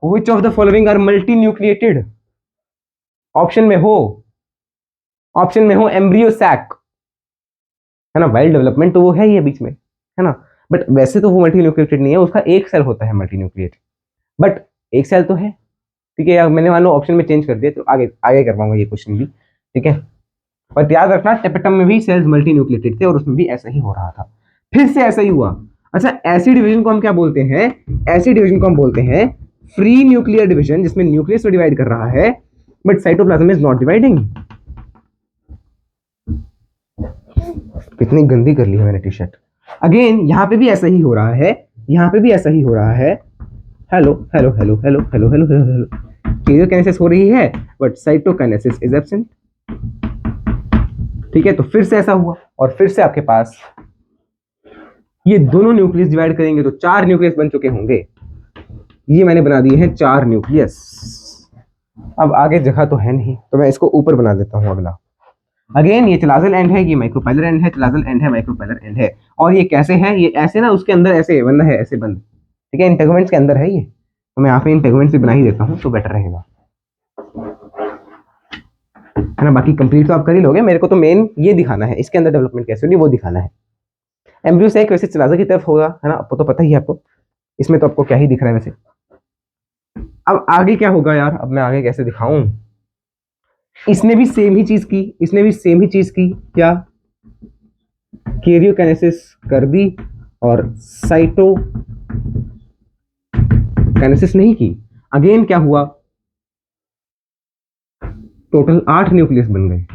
[SPEAKER 1] which of the following are multinucleated, option में हो एम्ब्रियो सैक, है ना, वाइल्ड डेवलपमेंट तो वो है ही बीच में, है ना, बट वैसे तो वो मल्टी न्यूक्लिएटेड नहीं है, उसका एक सेल होता है मल्टी न्यूक्लिएट, बट एक सेल तो है, ठीक है। या मैंने मान लो ऑप्शन में चेंज कर दिया तो आगे आगे कर पाऊंगा ये क्वेश्चन भी, ठीक है। पर याद रखना टेपेटम में भी सेल्स मल्टी न्यूक्लिएटेड थे और उसमें भी ऐसा ही हो रहा था, फिर से ऐसा ही हुआ। अच्छा, ऐसी डिवीजन को हम क्या बोलते हैं, ऐसी डिवीजन को हम बोलते हैं फ्री न्यूक्लियर डिवीजन, जिसमें न्यूक्लियस तो डिवाइड कर रहा है but cytoplasm is not dividing. कितनी गंदी कर ली है मैंने टी शर्ट। अगेन यहाँ पे भी ऐसा ही हो रहा है, यहाँ पे भी ऐसा ही हो रहा है, hello hello hello hello hello hello hello hello, karyokinesis हो रही है बट साइटोकाइनेसिस इज एब्सेंट, ठीक है। तो फिर से ऐसा हुआ और फिर से आपके पास ये दोनों न्यूक्लियस डिवाइड करेंगे तो चार न्यूक्लियस बन चुके होंगे, ये मैंने बना दिए हैं चार न्यूक्लियस। अब आगे जगह तो है नहीं तो मैं इसको ऊपर बना देता हूं अगला। अगेन ये चिलाजल एंड है, ये माइक्रोपाइलर एंड है, चिलाजल एंड है, माइक्रोपाइलर एंड है, और ये कैसे है, ये ऐसे ना उसके अंदर ऐसे बंद है, ऐसे बंद, ठीक है, इंटेगुमेंट्स के अंदर है ये, तो मैं यहाँ पे इंटेगुमेंट्स भी बना ही देता हूँ तो बेटर रहेगा, है ना। बाकी कंप्लीट तो आप कर ही लोगे, मेरे को तो मेन ये दिखाना है, इसके अंदर डेवलपमेंट कैसे होगी वो दिखाना है। एम्ब्रियो सैक वैसे चिलाजल की तरफ होगा, है ना, आपको तो पता ही है आपको, इसमें तो आपको क्या ही दिख रहा है वैसे। अब आगे क्या होगा यार, अब मैं आगे कैसे दिखाऊं, इसने भी सेम ही चीज की, इसने भी सेम ही चीज की, क्या, कैरियोकाइनेसिस कर दी और साइटोकाइनेसिस नहीं की। अगेन क्या हुआ, टोटल 8 न्यूक्लियस बन गए,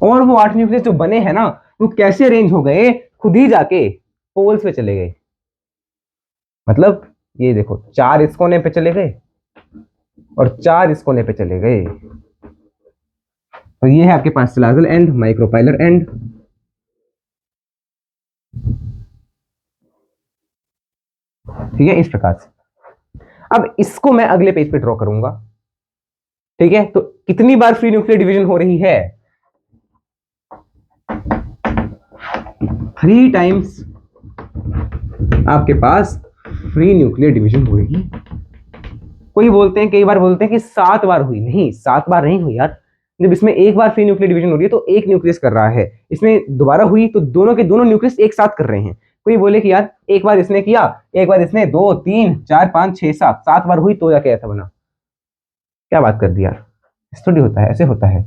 [SPEAKER 1] और वो 8 न्यूक्लियस जो बने हैं ना वो कैसे अरेंज हो गए, खुद ही जाके पोल्स पे चले गए, मतलब ये देखो 4 इस कोने पे चले गए और 4 इस कोने पे चले गए, तो ये है आपके पास चिलाजल एंड, माइक्रोपाइलर एंड, ठीक है, इस प्रकार से। अब इसको मैं अगले पेज पे ड्रॉ करूंगा, ठीक है। तो कितनी बार फ्री न्यूक्लियर डिवीजन हो रही है, 3 टाइम्स आपके पास फ्री न्यूक्लियर डिवीजन हुई। कोई बोलते हैं, कई बार बोलते हैं कि 7 बार हुई। नहीं, 7 बार नहीं हुई यार। जब इसमें एक बार फ्री न्यूक्लियर डिवीजन हो रही है तो एक न्यूक्लियस कर रहा है, इसमें दोबारा हुई तो दोनों के दोनों न्यूक्लियस एक साथ कर रहे हैं। कोई बोले कि यार एक बार इसने किया, एक बार इसने, 2 3 4 5 6 7 बार हुई तो जाके ऐसा बना। क्या बात कर दी यार, ऐसे थोड़ी होता है, ऐसे होता है।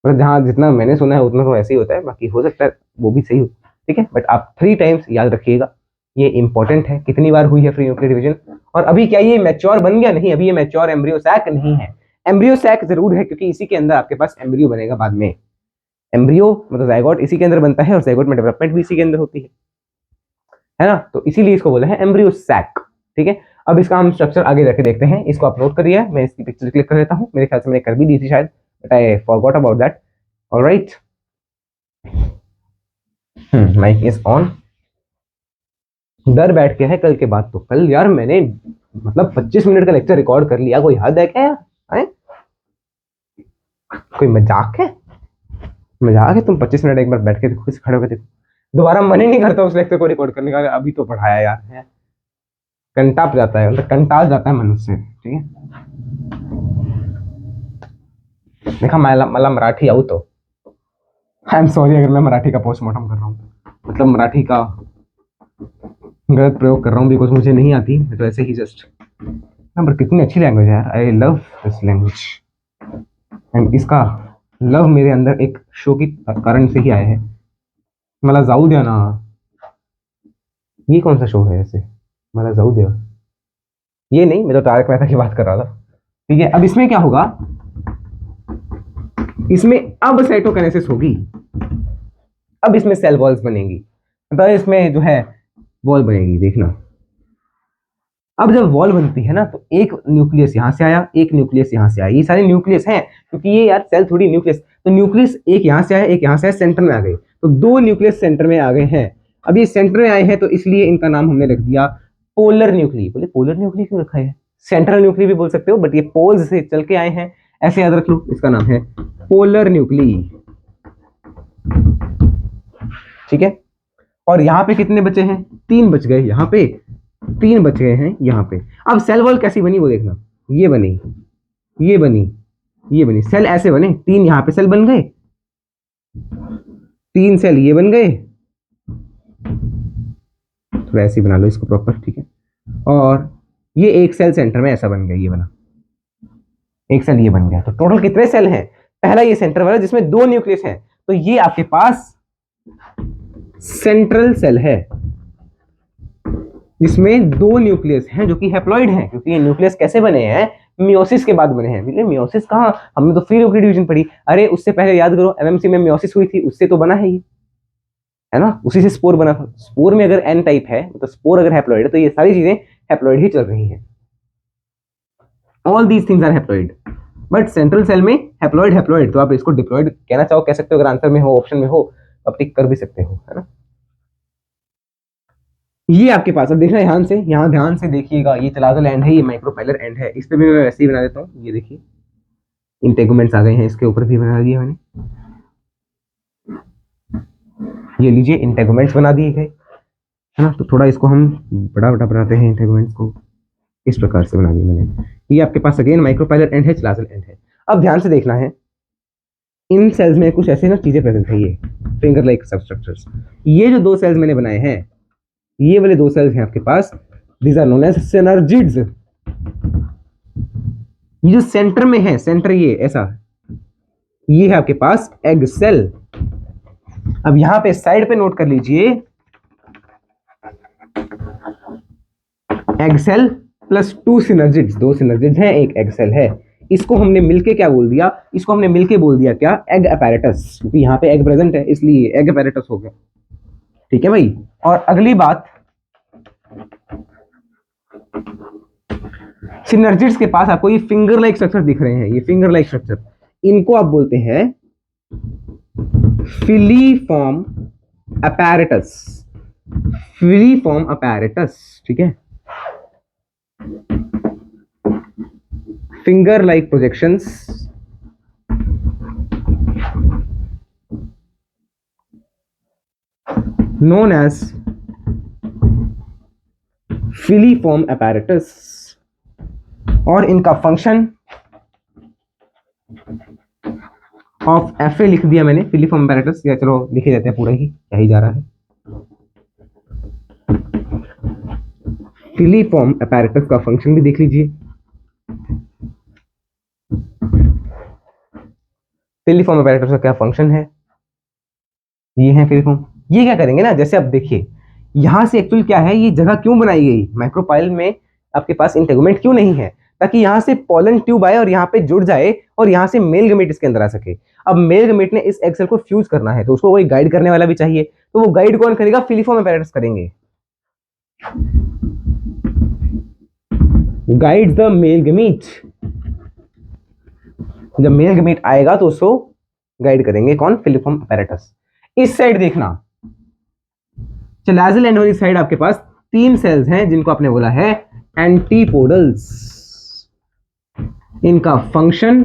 [SPEAKER 1] मतलब जहाँ जितना मैंने सुना है उतना तो ऐसे ही होता है, बाकी हो सकता है वो भी सही हो। ठीक है, बट आप 3 टाइम्स याद रखिएगा, ये इंपॉर्टेंट है। कितनी बार हुई है फ्री न्यूक्लियर डिवीजन। और अभी क्या ये मैच्योर बन गया? नहीं, अभी ये मैच्योर एम्ब्रियो सैक नहीं है। एम्ब्रियो सैक जरूर है, क्योंकि इसी के अंदर आपके पास एम्ब्रियो बनेगा बाद में। एम्ब्रियो मतलब जाइगोट इसी के अंदर बनता है, और जाइगोट में डेवलपमेंट भी इसी के अंदर होती है ना। तो इसीलिए इसको बोला है एम्ब्रियो सैक। ठीक है, अब इसका हम स्ट्रक्चर आगे जाके देखते हैं। इसको अपलोड करिए, मैं इसकी पिक्चर क्लिक कर लेता हूँ। मेरे ख्याल से मैंने कर भी दी थी शायद, but I forgot about that. Alright, mic is on. डर बैठ के है कल के बाद। तो कल यार मैंने मतलब 25 मिनट का लेक्चर रिकॉर्ड कर लिया। कोई हद है क्या यार? कोई मजाक है? मजाक है? तुम 25 मिनट एक बार बैठ के देखो, किसी खड़े होकर देखो। दोबारा मन ही नहीं करता उस लेक्चर को रिकॉर्ड करने का। अभी तो पढ़ाया यार है, कंटाप जाता है, मतलब कंटाल जाता है मनुष्य। ठीक है, देखा मला मराठी आऊ तो आई एम सॉरी अगर मैं मराठी का पोस्टमार्टम कर रहा हूँ, मतलब मराठी का गलत प्रयोग कर रहा हूँ, बिकॉज मुझे नहीं आती। मैं तो ऐसे ही जस्ट, पर कितनी अच्छी लैंग्वेज है यार। I love this language, and इसका लव मेरे अंदर एक शो की कारण से ही आया है। मला जाऊ द्या ना, ये कौन सा शो है ऐसे? मला जाऊ द्या, ये नहीं, मैं तो तारक मेहता की बात कर रहा था। ठीक है, अब इसमें क्या होगा? इसमें अब साइटोकाइनेसिस होगी, अब इसमें सेल वॉल्स बनेंगी, मतलब इसमें जो है वॉल बनेगी। देखना, अब जब वॉल बनती है ना, तो एक न्यूक्लियस यहां से आया, एक न्यूक्लियस यहां से आया। ये सारे न्यूक्लियस हैं, क्योंकि ये यार सेल थोड़ी न्यूक्लियस, तो न्यूक्लियस एक यहां से आया, एक यहां से आया, सेंटर में आ गए। तो 2 न्यूक्लियस सेंटर में आ गए हैं। अब ये सेंटर में आए हैं, तो इसलिए इनका नाम हमने रख दिया पोलर न्यूक्ली। बोले पोलर न्यूक्ली क्यों रखा है? सेंट्रल न्यूक्ली भी बोल सकते हो, बट ये पोल्स से चल के आए हैं, ऐसे याद रख लो। इसका नाम है पोलर न्यूक्ली। ठीक है, और यहाँ पे कितने बचे हैं? 3 बच गए यहाँ पे, 3 बच गए हैं यहाँ पे। अब सेल वॉल कैसी बनी वो देखना, ये बनी, ये बनी, ये बनी। सेल ऐसे बने, 3 यहाँ पे सेल बन गए, 3 सेल ये बन गए, थोड़ा ऐसे बना लो इसको प्रॉपर। ठीक है, और ये एक सेल सेंटर में ऐसा बन गया, ये बना, एक सेल ये बन गया। तो टोटल कितने सेल हैं? पहला ये सेंटर वाला जिसमें 2 न्यूक्लियस है, तो ये आपके पास सेंट्रल सेल है, जिसमें 2 न्यूक्लियस हैं जो कि हैप्लॉइड हैं, क्योंकि ये न्यूक्लियस कैसे बने हैं? मियोसिस के बाद बने हैं। बोले मियोसिस कहाँ, हमने तो फ्री न्यूक्लियर डिवीजन पढ़ी। अरे उससे पहले याद करो, एमएमसी में मियोसिस हुई थी, उससे तो बना है ये, है ना, उसी से स्पोर बना था। स्पोर में अगर एन टाइप है, तो स्पोर अगर हैप्लॉइड है, तो ये सारी चीजें हैप्लॉइड ही चल रही हैं। All these things are haploid, but central cell में हैप्लॉइड हैप्लॉइड, तो आप इसको डिप्लॉइड कहना चाहो, कह सकते हो। अगर आंसर में हो, ऑप्शन में हो, तो आप टिक कर भी सकते हो, है ना। ये आपके पास, अब देखना ध्यान से, यहाँ ध्यान से देखिएगा। ये चलाजल एंड है, ये माइक्रोपाइलर एंड है। इस पे भी मैं वैसे ही बना देता हूँ। ये देखिए इंटेगुमेंट्स आ गए हैं, इसके ऊपर भी बना दिए मैंने। ये लीजिए इंटेगुमेंट्स बना दिए गए, है ना। तो थोड़ा इसको हम बड़ा बड़ा बनाते हैं, इंटेगुमेंट्स को इस प्रकार से बना दिया मैंने। ये आपके पास अगेन माइक्रोपाइलर एंड है, चलाजल एंड है। अब ध्यान से देखना है, इन सेल्स में कुछ ऐसे ना चीजें प्रेजेंट है, ये फिंगर लाइक सबस्ट्रक्चर्स। ये जो 2 सेल्स मैंने बनाए हैं, ये वाले 2 सेल्स हैं आपके पास, these are known as synergids. ये जो सेंटर में है, सेंटर ये ऐसा, ये है आपके पास एग सेल। अब यहां पे साइड पे नोट कर लीजिए, egg cell plus 2 synergids, 2 synergids हैं, एक एग सेल है। इसको हमने मिलके क्या बोल दिया? इसको हमने मिलके बोल दिया क्या? एग अपैरेटस, क्योंकि यहाँ पे एग प्रेजेंट है, इसलिए एग अपैरेटस हो गया। ठीक है भाई। और अगली बात, सिनर्जिड्स के पास आपको ये फिंगर लाइक स्ट्रक्चर दिख रहे हैं, ये फिंगर लाइक स्ट्रक्चर, इनको आप बोलते हैं फिलीफॉर्म अपैरेटस, फिलीफॉर्म अपैरेटस। ठीक है, finger like projections known as filiform apparatus, और इनका फंक्शन ऑफ एफए लिख दिया मैंने, फिलीफॉर्म apparatus, या चलो लिखे जाते हैं पूरा ही, क्या ही जा रहा है। फिलीफॉर्म apparatus का फंक्शन भी देख लीजिए। फिलीफॉर्म apparatus का क्या फंक्शन है, ये है फिलीफॉर्म। ये क्या करेंगे ना, जैसे आप देखिए यहां से एक्चुअल क्या है, ये जगह क्यों बनाई गई, माइक्रोपाइल में आपके पास इंटेगुमेंट क्यों नहीं है, ताकि यहां से पॉलन ट्यूब आए और यहां पे जुड़ जाए और यहां से मेल गमीट इसके अंदर आ सके। अब मेल गमीट ने इस एग सेल को फ्यूज करना है, तो उसको कोई गाइड करने वाला भी चाहिए, तो वो गाइड कौन करेगा, फिलीफॉर्म apparatus करेंगे। गाइड द मेल गमीट, जब मेल गमीट आएगा तो उसको गाइड करेंगे कौन, फिलीफॉर्म apparatus। इस साइड देखना, चलाजिल एंड इस साइड आपके पास 3 सेल्स हैं जिनको आपने बोला है एंटीपोडल्स। इनका फंक्शन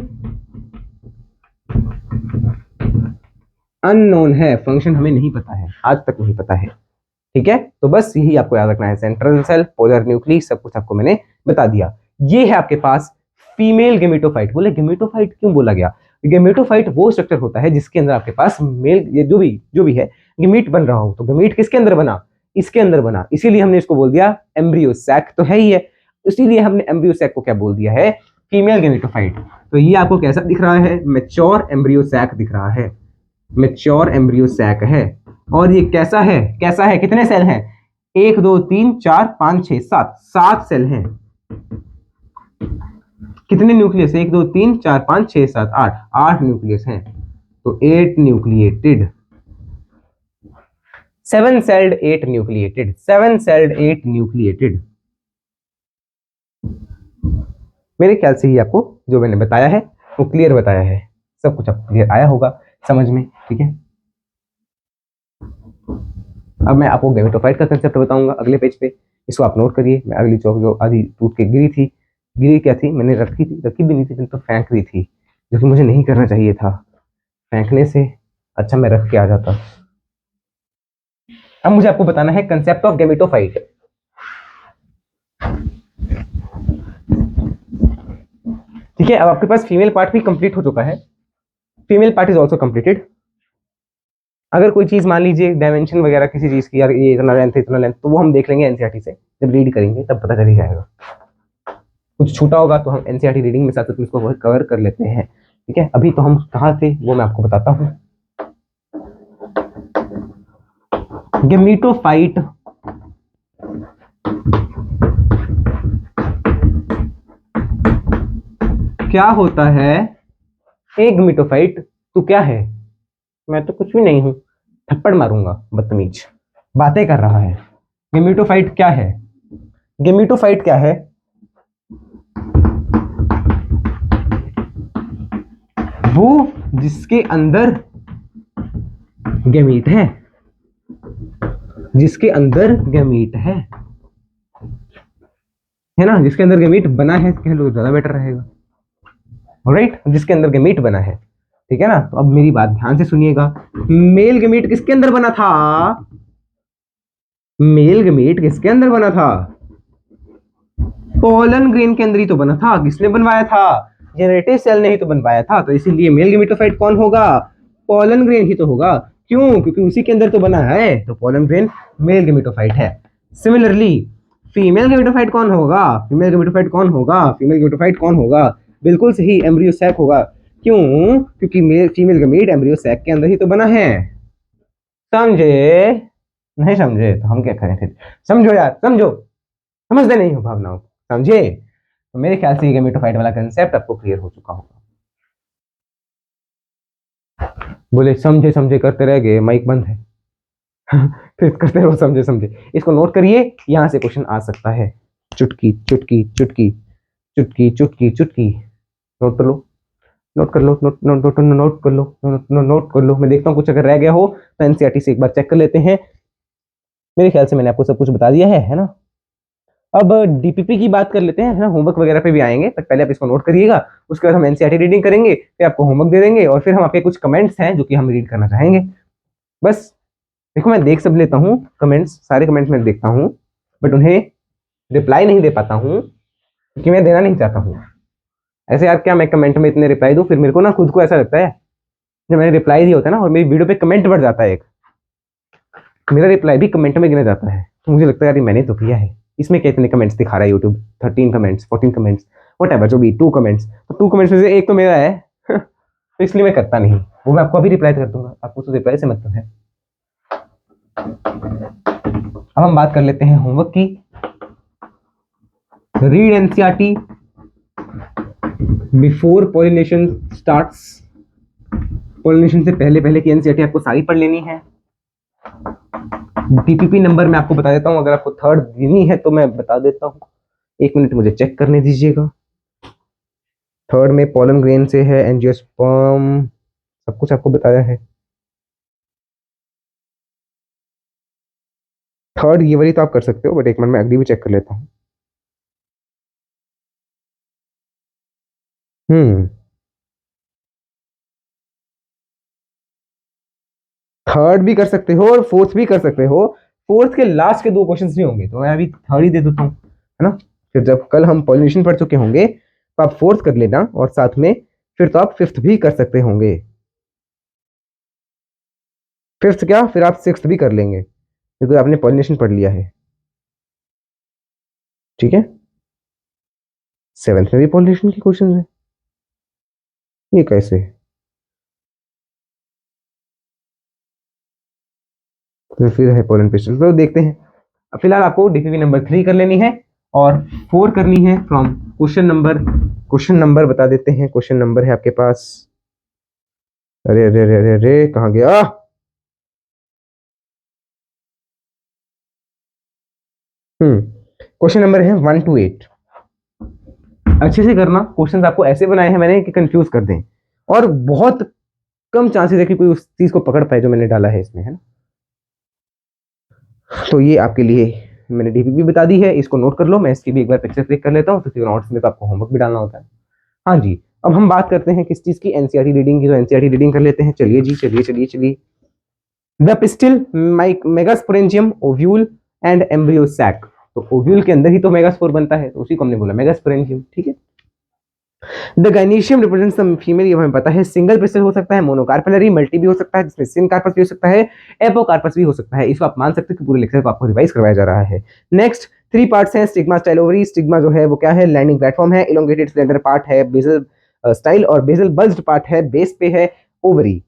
[SPEAKER 1] अननोन है, फंक्शन हमें नहीं पता है, आज तक नहीं पता है, ठीक है। तो बस यही आपको याद रखना है, सेंट्रल सेल, पोलर न्यूक्लियस, सब कुछ आपको मैंने बता दिया। ये है आपके पास फीमेल गेमेटोफाइट। बोले गेमेटोफाइट क्यों बोला गया, गेमेटोफाइट वो स्ट्रक्चर होता है जिसके अंदर आपके पास मेल, ये जो भी है गेमीट बन रहा हो, तो गेमीट किसके अंदर बना, इसके अंदर बना, इसीलिए हमने इसको बोल दिया एम्ब्रियो सैक, तो है ही है, इसीलिए हमने एम्ब्रियो सैक को क्या बोल दिया है, फीमेल गेमेटोफाइट। तो ये आपको कैसा दिख रहा है, मैच्योर एम्ब्रियो सैक दिख रहा है, मैच्योर एम्ब्रियो सैक है। और ये कैसा है, कैसा है, कितने सेल हैं, 1 2 3 4 5 6 7, 7 सेल हैं। कितने न्यूक्लियस, 1 2 3 4 5 6 7 8, 8 न्यूक्लियस हैं, तो 8 nucleated, 7 sailed 8 nucleated, 7 sailed 8 nucleated. मेरे ख्याल से ही आपको जो मैंने बताया है वो क्लियर बताया है, सब कुछ आपको क्लियर आया होगा समझ में, ठीक है। अब मैं आपको गेमेटोफाइट का कंसेप्ट बताऊंगा अगले पेज पे, इसको आप नोट करिए। मैं अगली चौक जो आधी टूट के गिरी थी, गिरी क्या थी, मैंने रखी भी नहीं थी, तो फेंक दी थी, जो कि मुझे नहीं करना चाहिए था, फेंकने से अच्छा मैं रख के आ जाता। अब मुझे आपको बताना है कंसेप्ट ऑफ गेमेटोफाइट। ठीक है, अब आपके पास फीमेल पार्ट भी कंप्लीट हो चुका है, female part is also completed. अगर कोई चीज मान लीजिए डायमेंशन वगैरह किसी चीज की, यार ये इतना लेंथ, तो वो हम देख लेंगे एनसीईआरटी से, जब रीड करेंगे तब पता चल ही जाएगा। कुछ छूटा होगा तो हम एनसीईआरटी रीडिंग में साथ साथ इसको कवर कर लेते हैं, ठीक है। अभी तो हम कहाँ थे वो मैं आपको बताता हूँ। गेमेटोफाइट क्या होता है, एक गेमेटोफाइट तू क्या है, मैं तो कुछ भी नहीं हूं, थप्पड़ मारूंगा, बदतमीज बातें कर रहा है। गेमेटोफाइट क्या है, गेमेटोफाइट क्या है, वो जिसके अंदर गैमीट है, जिसके अंदर गैमीट है ना, जिसके अंदर गैमीट बना है कह लो ज्यादा बेटर रहेगा, राइट, जिसके अंदर गैमीट बना है, ठीक है ना। तो अब मेरी बात ध्यान से सुनिएगा, मेल गैमीट किसके अंदर बना था, मेल गैमीट किसके अंदर बना था, पोलन ग्रेन के अंदर ही तो बना था, किसने बनवाया था, जेनेरेटिव सेल ने ही तो बनवाया था, तो इसीलिए मेल गेमेटोफाइट कौन होगा, पोलन ग्रेन ही तो होगा, क्यों, क्योंकि उसी के अंदर तो बना है, तो पोलन ग्रेन मेल गेमेटोफाइट है। सिमिलरली फीमेल गेमेटोफाइट कौन होगा, फीमेल गेमेटोफाइट कौन होगा, फीमेल गेमेटोफाइट कौन होगा, बिल्कुल सही एम्ब्रियो सैक होगा, क्यों, क्योंकि male female gamete embryo sac के अंदर ही तो बना है। समझे, नहीं समझे तो हम क्या करें फिर, समझो यार, समझो, समझते नहीं हो भावनाओं, समझे। तो मेरे ख्याल से ये गेमेटोफाइट वाला कंसेप्ट आपको क्लियर हो चुका होगा। बोले समझे समझे करते रह गए, माइक बंद है फिर करते रहो समझे समझे, इसको नोट करिए, यहां से क्वेश्चन आ सकता है, चुटकी चुटकी चुटकी चुटकी चुटकी चुटकी, नोट कर लो, नोट कर लो, नोट नोट नोट नोट कर लो, नोट कर लो। मैं देखता हूँ कुछ अगर रह गया हो तो एनसीईआरटी से एक बार चेक कर लेते हैं। मेरे ख्याल से मैंने आपको सब कुछ बता दिया है ना। अब डीपीपी की बात कर लेते हैं, है ना, होमवर्क वगैरह पे भी आएंगे, बट पहले आप इसको नोट करिएगा, उसके बाद हम एनसीईआरटी रीडिंग करेंगे, फिर आपको होमवर्क दे देंगे, और फिर हम आपके कुछ कमेंट्स हैं जो कि हम रीड करना चाहेंगे, बस देखो मैं देख सब लेता हूँ कमेंट्स, सारे कमेंट्स मैं देखता हूँ, बट उन्हें रिप्लाई नहीं दे पाता हूँ क्योंकि मैं देना नहीं चाहता हूँ। ऐसे यार क्या मैं कमेंट में इतने रिप्लाई दूँ, फिर मेरे को ना खुद को ऐसा लगता है जब मैंने रिप्लाई दिया होता है ना और मेरी वीडियो पे कमेंट बढ़ जाता है एक, मेरा रिप्लाई भी कमेंट में गिना जाता है, तो मुझे लगता है यार मैंने तो किया है, इसमें क्या इतने कमेंट्स दिखा रहा है YouTube, 13 comments 14 comments what ever जो भी 2 कमेंट्स, तो 2 कमेंट्स में से एक तो मेरा है तो इसलिए मैं करता नहीं, वो मैं आपको अभी रिप्लाई कर दूंगा, आपको तो रिप्लाई से मतलब है। अब हम बात कर लेते हैं होमवर्क की। Read NCERT before pollination starts, pollination से पहले पहले की एनसीईआरटी आपको सारी पढ़ लेनी है। डीपीपी नंबर मैं आपको बता देता हूँ, अगर आपको थर्ड देनी है तो मैं बता देता हूँ, 1 मिनट मुझे चेक करने दीजिएगा। थर्ड में पोलन ग्रेन से है, एंजियोस्पर्म, सब कुछ आपको बताया है। थर्ड ये वाली तो आप कर सकते हो, बट एक मिनट में अगली भी चेक कर लेता हूँ। थर्ड भी कर सकते हो और फोर्थ भी कर सकते हो, फोर्थ के लास्ट के 2 क्वेश्चंस भी होंगे, तो मैं अभी थर्ड ही दे देता हूँ, है ना। फिर जब कल हम पॉलिनेशन पढ़ चुके होंगे तो आप फोर्थ कर लेना, और साथ में फिर तो आप फिफ्थ भी कर सकते होंगे। फिफ्थ क्या, फिर आप सिक्स्थ भी कर लेंगे क्योंकि आपने पॉलिनेशन पढ़ लिया है, ठीक है। सेवेंथ में भी पॉलिनेशन के क्वेश्चन है, ये कैसे, तो फिर है पोलन पिस्टल, तो देखते हैं। अब फिलहाल आपको डीपीपी नंबर 3 कर लेनी है और 4 करनी है फ्रॉम क्वेश्चन नंबर बता देते हैं। क्वेश्चन नंबर है आपके पास, अरे अरे अरे अरे अरे कहाँ गया, क्वेश्चन नंबर है 1 to 8। अच्छे से करना, क्वेश्चंस आपको ऐसे बनाए हैं मैंने कि कंफ्यूज कर दें, और बहुत कम चांसेस है कि कोई उस चीज को पकड़ पाए जो मैंने डाला है इसमें, है ना। तो ये आपके लिए मैंने डीपीपी बता दी है, इसको नोट कर लो, मैं इसकी भी एक बार पिक्चर क्लिक कर लेता हूँ, तो नोट्स में तो आपको होमवर्क भी डालना होता है। हाँ जी, अब हम बात करते हैं किस चीज की, एनसीईआरटी रीडिंग की, तो एनसीईआरटी रीडिंग कर लेते हैं। चलिए जी, चलिए चलिए चलिए। The pistil, megasporangium, ovule and embryo sac, तो ओव्यूल के अंदर ही तो मेगास्पोर बनता है, तो उसी को हमने बोला मेगास्पोरेंजियम, ठीक है। The gynoecium represents the female, ये हमें पता है, सिंगल पिस्टल हो सकता है, मोनोकार्पेलरी, मल्टी भी हो सकता है, जिसमें सिनकार्पस भी हो सकता है, एपोकार्पस भी हो सकता है। इसको आप मान सकते हो कि पूरे लेक्चर को आपको रिवाइज करवाया जा रहा है। नेक्स्ट 3 पार्ट्स हैं, स्टिग्मा, स्टाइल, ओवरी। स्टिग्मा जो है वो क्या है, लैंडिंग प्लेटफॉर्म है, इलोंगेटेड सिलेंडर पार्ट है बेसल स्टाइल, और बेसल बल्ज्ड पार्ट है, बेस पे है ओवरी।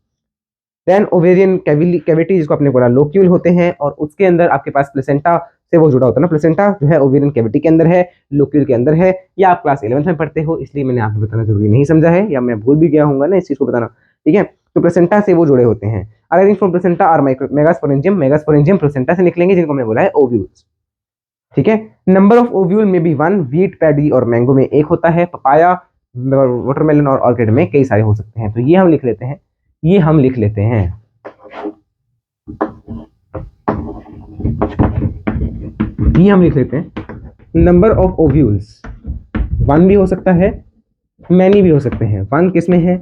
[SPEAKER 1] देन ओवेरियन कैविटी जिसको आपने बोला लोक्यूल होते हैं, और उसके अंदर आपके पास प्लेसेंटा से वो जुड़ा होता है ना, प्लेसेंटा जो है ओवेरियन कैविटी के अंदर है, लोक्यूल के अंदर है। या आप क्लास 11th में पढ़ते हो इसलिए मैंने आपको बताना जरूरी नहीं समझा है, या मैं भूल भी गया हूँ ना इस चीज को बताना, ठीक है। तो प्लेसेंटा से वो जुड़े होते हैं। Arising from placenta are megasporangium, megasporangium placenta से निकलेंगे, जिनको हमने बोला है ओव्यूल्स, ठीक है। नंबर ऑफ ओव्यूल में भी 1, वीट, पैडी और मैंगो में 1 होता है, पपाया, वाटरमेलन और ऑर्किड में कई सारे हो सकते हैं। तो ये हम लिख लेते हैं, ये हम लिख लेते हैं, ये हम लिख लेते हैं। नंबर ऑफ ओव्यूल्स 1 भी हो सकता है, मैनी भी हो सकते हैं। 1 किस में है,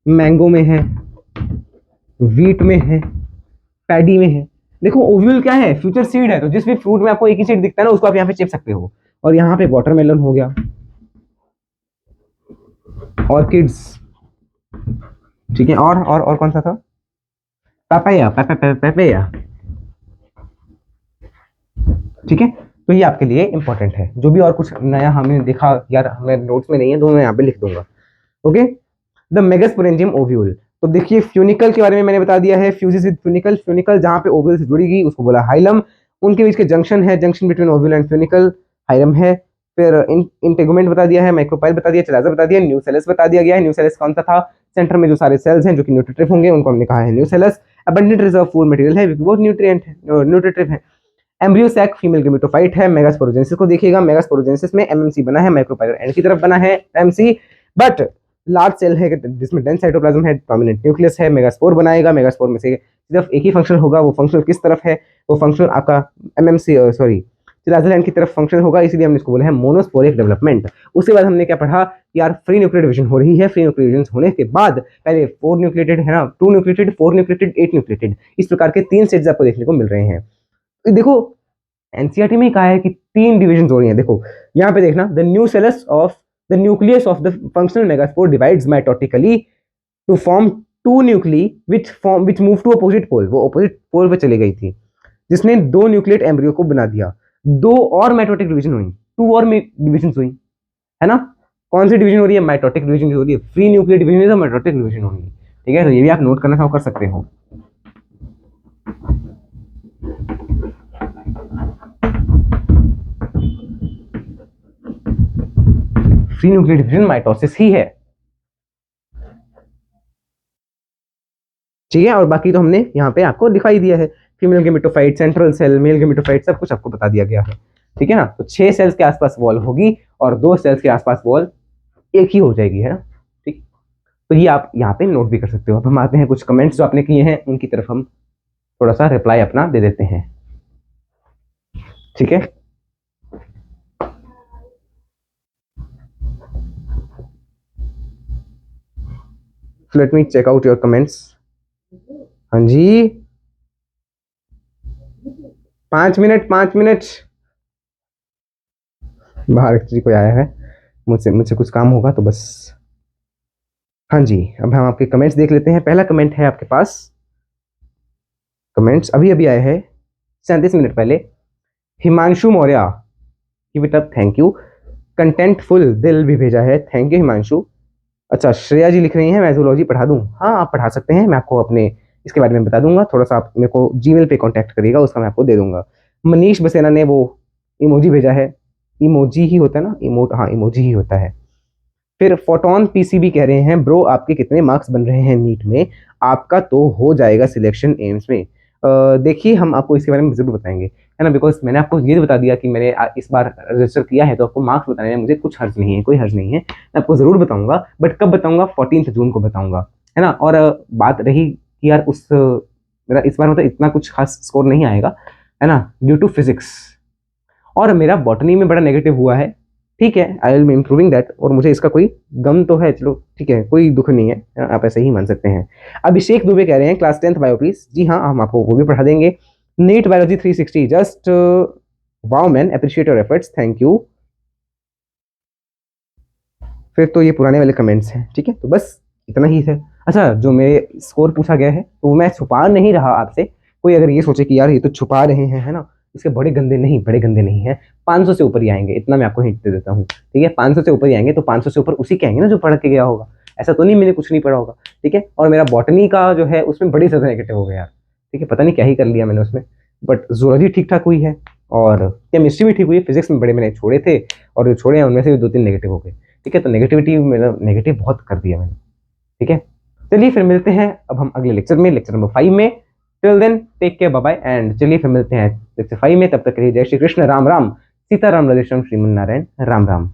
[SPEAKER 1] मैंगो में है, वीट में है, पैडी में है। देखो ओव्यूल क्या है, फ्यूचर सीड है, तो जिस भी फ्रूट में आपको एक ही सीड दिखता है ना, उसको आप यहाँ पे चिप सकते हो। और यहाँ पे वाटरमेलन हो गया, ऑर्किड्स, ठीक है। और कौन सा था, पापाया, पापाया, ठीक है। तो ये आपके लिए इंपॉर्टेंट है। जो भी और कुछ नया हमने देखा यार, हमें नोट्स में नहीं है, तो मैं यहाँ पे लिख दूंगा, ओके। द मेगास्पोरेंजियम ओव्यूल, तो देखिए फ्यूनिकल के बारे में मैंने बता दिया है, फ्यूजेस विद फ्यूनिकल, फ्यूनिकल जहाँ पे ओव्यूल से जुड़ेगी उसको बोला हाइलम, उनके बीच के जंक्शन है, junction between ovule and funicle, hilum है। फिर इंटेगुमेंट बता दिया है, माइक्रोपाइल बता दिया, चलाजा बता दिया, न्यूसेलस बता दिया गया है। न्यूसेलस कौन सा था, सेंटर में जो सारे सेल्स हैं जो कि न्यूट्रिटिव होंगे उनको हमने कहा है nucellus. Abundant reserve food material है, बहुत न्यूट्रिएंट है, न्यूट्रिटिव है। एम्ब्रियो सैक फीमेल गेमेटोफाइट है। मेगास्पोरोजेंसिस को देखिएगा, मेगास्पोरोजेंसिस में एमएमसी बना है, माइक्रोपाइलर एंड की तरफ बना है एमसी, बट लार्ज सेल है जिसमें डेंस साइटोप्लाज्म है, डोमिनेंट न्यूक्लियस है। मेगास्पोर बनाएगा, मेगास्पोर में से सिर्फ एक ही फंक्शन होगा, वो फंक्शनल किस तरफ है, वो फंक्शनल आपका एमएमसी, सॉरी स्विट्जरलैंड की तरफ फंक्शन होगा, इसलिए हमने इसको बोला है मोनोस्पोरिक डेवलपमेंट। उसके बाद हमने क्या पढ़ा कि यार फ्री न्यूक्लियर डिवीजन हो रही है, फ्री न्यूक्लियर डिवीजन होने के बाद पहले 4 न्यूक्लिएटेड है ना, 2 न्यूक्लिएटेड, 4 न्यूक्लिएटेड, 8 न्यूक्लिएटेड, इस प्रकार के 3 सेट्स आपको देखने को मिल रहे हैं। तो देखो एनसीईआरटी में कहा है कि 3 डिवीजन हो रही हैं। देखो यहाँ पे देखना, the nucleus of the functional megaspore divides mitotically to form 2 nuclei which move to opposite pole, वो अपोजिट पोल पे चली गई थी, जिसने 2 न्यूक्लिएट एम्ब्रियो को बना दिया। 2 और माइटोटिक डिवीजन हुई, 2 और डिवीजन हुई, है ना। कौन सी डिवीजन हो रही है? माइटोटिक डिवीजन हो रही है। फ्री न्यूक्लियर डिवीजन है, माइटोटिक डिवीजन होगी, ठीक है। तो ये भी आप नोट करना चाहो कर सकते हो। फ्री न्यूक्लियर डिवीजन माइटोसिस ही है, ठीक है। और बाकी तो हमने यहाँ पे आपको दिखाई दिया है, female gametophyte, central cell, male gametophyte, सब कुछ आपको बता दिया गया है, ठीक है ना। तो 6 सेल्स के आसपास वॉल होगी और 2 सेल्स के आसपास वॉल एक ही हो जाएगी, है ना, ठीक। तो ये आप यहाँ पे नोट भी कर सकते हो। अब हम आते हैं कुछ कमेंट्स जो आपने किए हैं, उनकी तरफ हम थोड़ा सा रिप्लाई अपना दे देते हैं, ठीक है। Let me check out your comments. हाँ जी, 5 मिनट बाहर एक्चुअली कोई आया है, मुझसे कुछ काम होगा तो बस। हाँ जी, अब हम आपके कमेंट्स देख लेते हैं। पहला कमेंट है आपके पास, कमेंट्स अभी अभी आए हैं 37 मिनट पहले। Himanshu Maurya, keep it up, thank you. Contentful दिल भी भेजा है, थैंक यू हिमांशु। अच्छा, श्रेया जी लिख रही हैं मैं जूलॉजी पढ़ा दूं? हाँ, आप पढ़ा सकते हैं, मैं आपको अपने इसके बारे में बता दूंगा। थोड़ा सा आप मेरे को जीमेल पे कांटेक्ट करिएगा, उसका मैं आपको दे दूंगा। मनीष बसेना ने वो इमोजी भेजा है, इमोजी ही होता है ना, इमोट, हाँ इमोजी ही होता है। फिर फोटोन पीसीबी कह रहे हैं, ब्रो आपके कितने मार्क्स बन रहे हैं नीट में? आपका तो हो जाएगा सिलेक्शन एम्स में। देखिए हम आपको इसके बारे में जरूर बताएंगे, है ना, बिकॉज मैंने आपको ये बता दिया कि मैंने इस बार रजिस्टर किया है, तो आपको मार्क्स बताने में मुझे कुछ हर्ज नहीं है, कोई हर्ज नहीं है। मैं आपको जरूर बताऊंगा, बट कब बताऊंगा? 14 जून को बताऊंगा, है ना। और बात रही कि यार मेरा इस बार मतलब इतना कुछ खास स्कोर नहीं आएगा, है ना, ड्यू टू फिजिक्स, और मेरा बॉटनी में बड़ा नेगेटिव हुआ है, ठीक है। I will be improving that, और मुझे इसका कोई गम तो है, चलो ठीक है, कोई दुख नहीं है, आप ऐसे ही मान सकते हैं। अभिषेक दुबे कह रहे हैं क्लास 10th बायो प्लीज। जी हाँ, हम आपको वो भी पढ़ा देंगे। NEET biology 360, just wow man, appreciate your efforts, thank you. फिर तो ये पुराने वाले कमेंट्स हैं, ठीक है, तो बस इतना ही है। अच्छा, जो मेरे स्कोर पूछा गया है तो मैं छुपा नहीं रहा आपसे। कोई अगर ये सोचे कि यार ये तो छुपा रहे हैं, है ना, इसके बड़े गंदे नहीं है। 500 से ऊपर ही आएंगे, इतना मैं आपको हिंट दे देता हूँ, ठीक है। 500 से ऊपर ही आएंगे, तो 500 से ऊपर उसी के आएंगे ना जो पढ़ के गया होगा। ऐसा तो नहीं मैंने कुछ नहीं पढ़ा होगा, ठीक है। और मेरा बॉटनी का जो है उसमें बड़ी ज्यादा नेगेटिव हो गया यार, ठीक है, पता नहीं क्या ही कर लिया मैंने उसमें। बट जूलॉजी ठीक ठाक हुई है, और केमिस्ट्री भी ठीक हुई है। फिजिक्स में बड़े मैंने छोड़े थे, और जो छोड़े हैं उनमें से भी 2-3 नेगेटिव हो गए, ठीक है। तो नेगेटिविटी मेरा नेगेटिव बहुत कर दिया मैंने, ठीक है। चलिए फिर मिलते हैं अब हम अगले लेक्चर में, लेक्चर नंबर 5 में। Till then take care, bye bye, and चलिए फिर मिलते हैं लेक्चर 5 में। तब तक के लिए जय श्री कृष्ण, राम राम, सीताराम, राधेश्याम, श्रीमन नारायण, राम राम।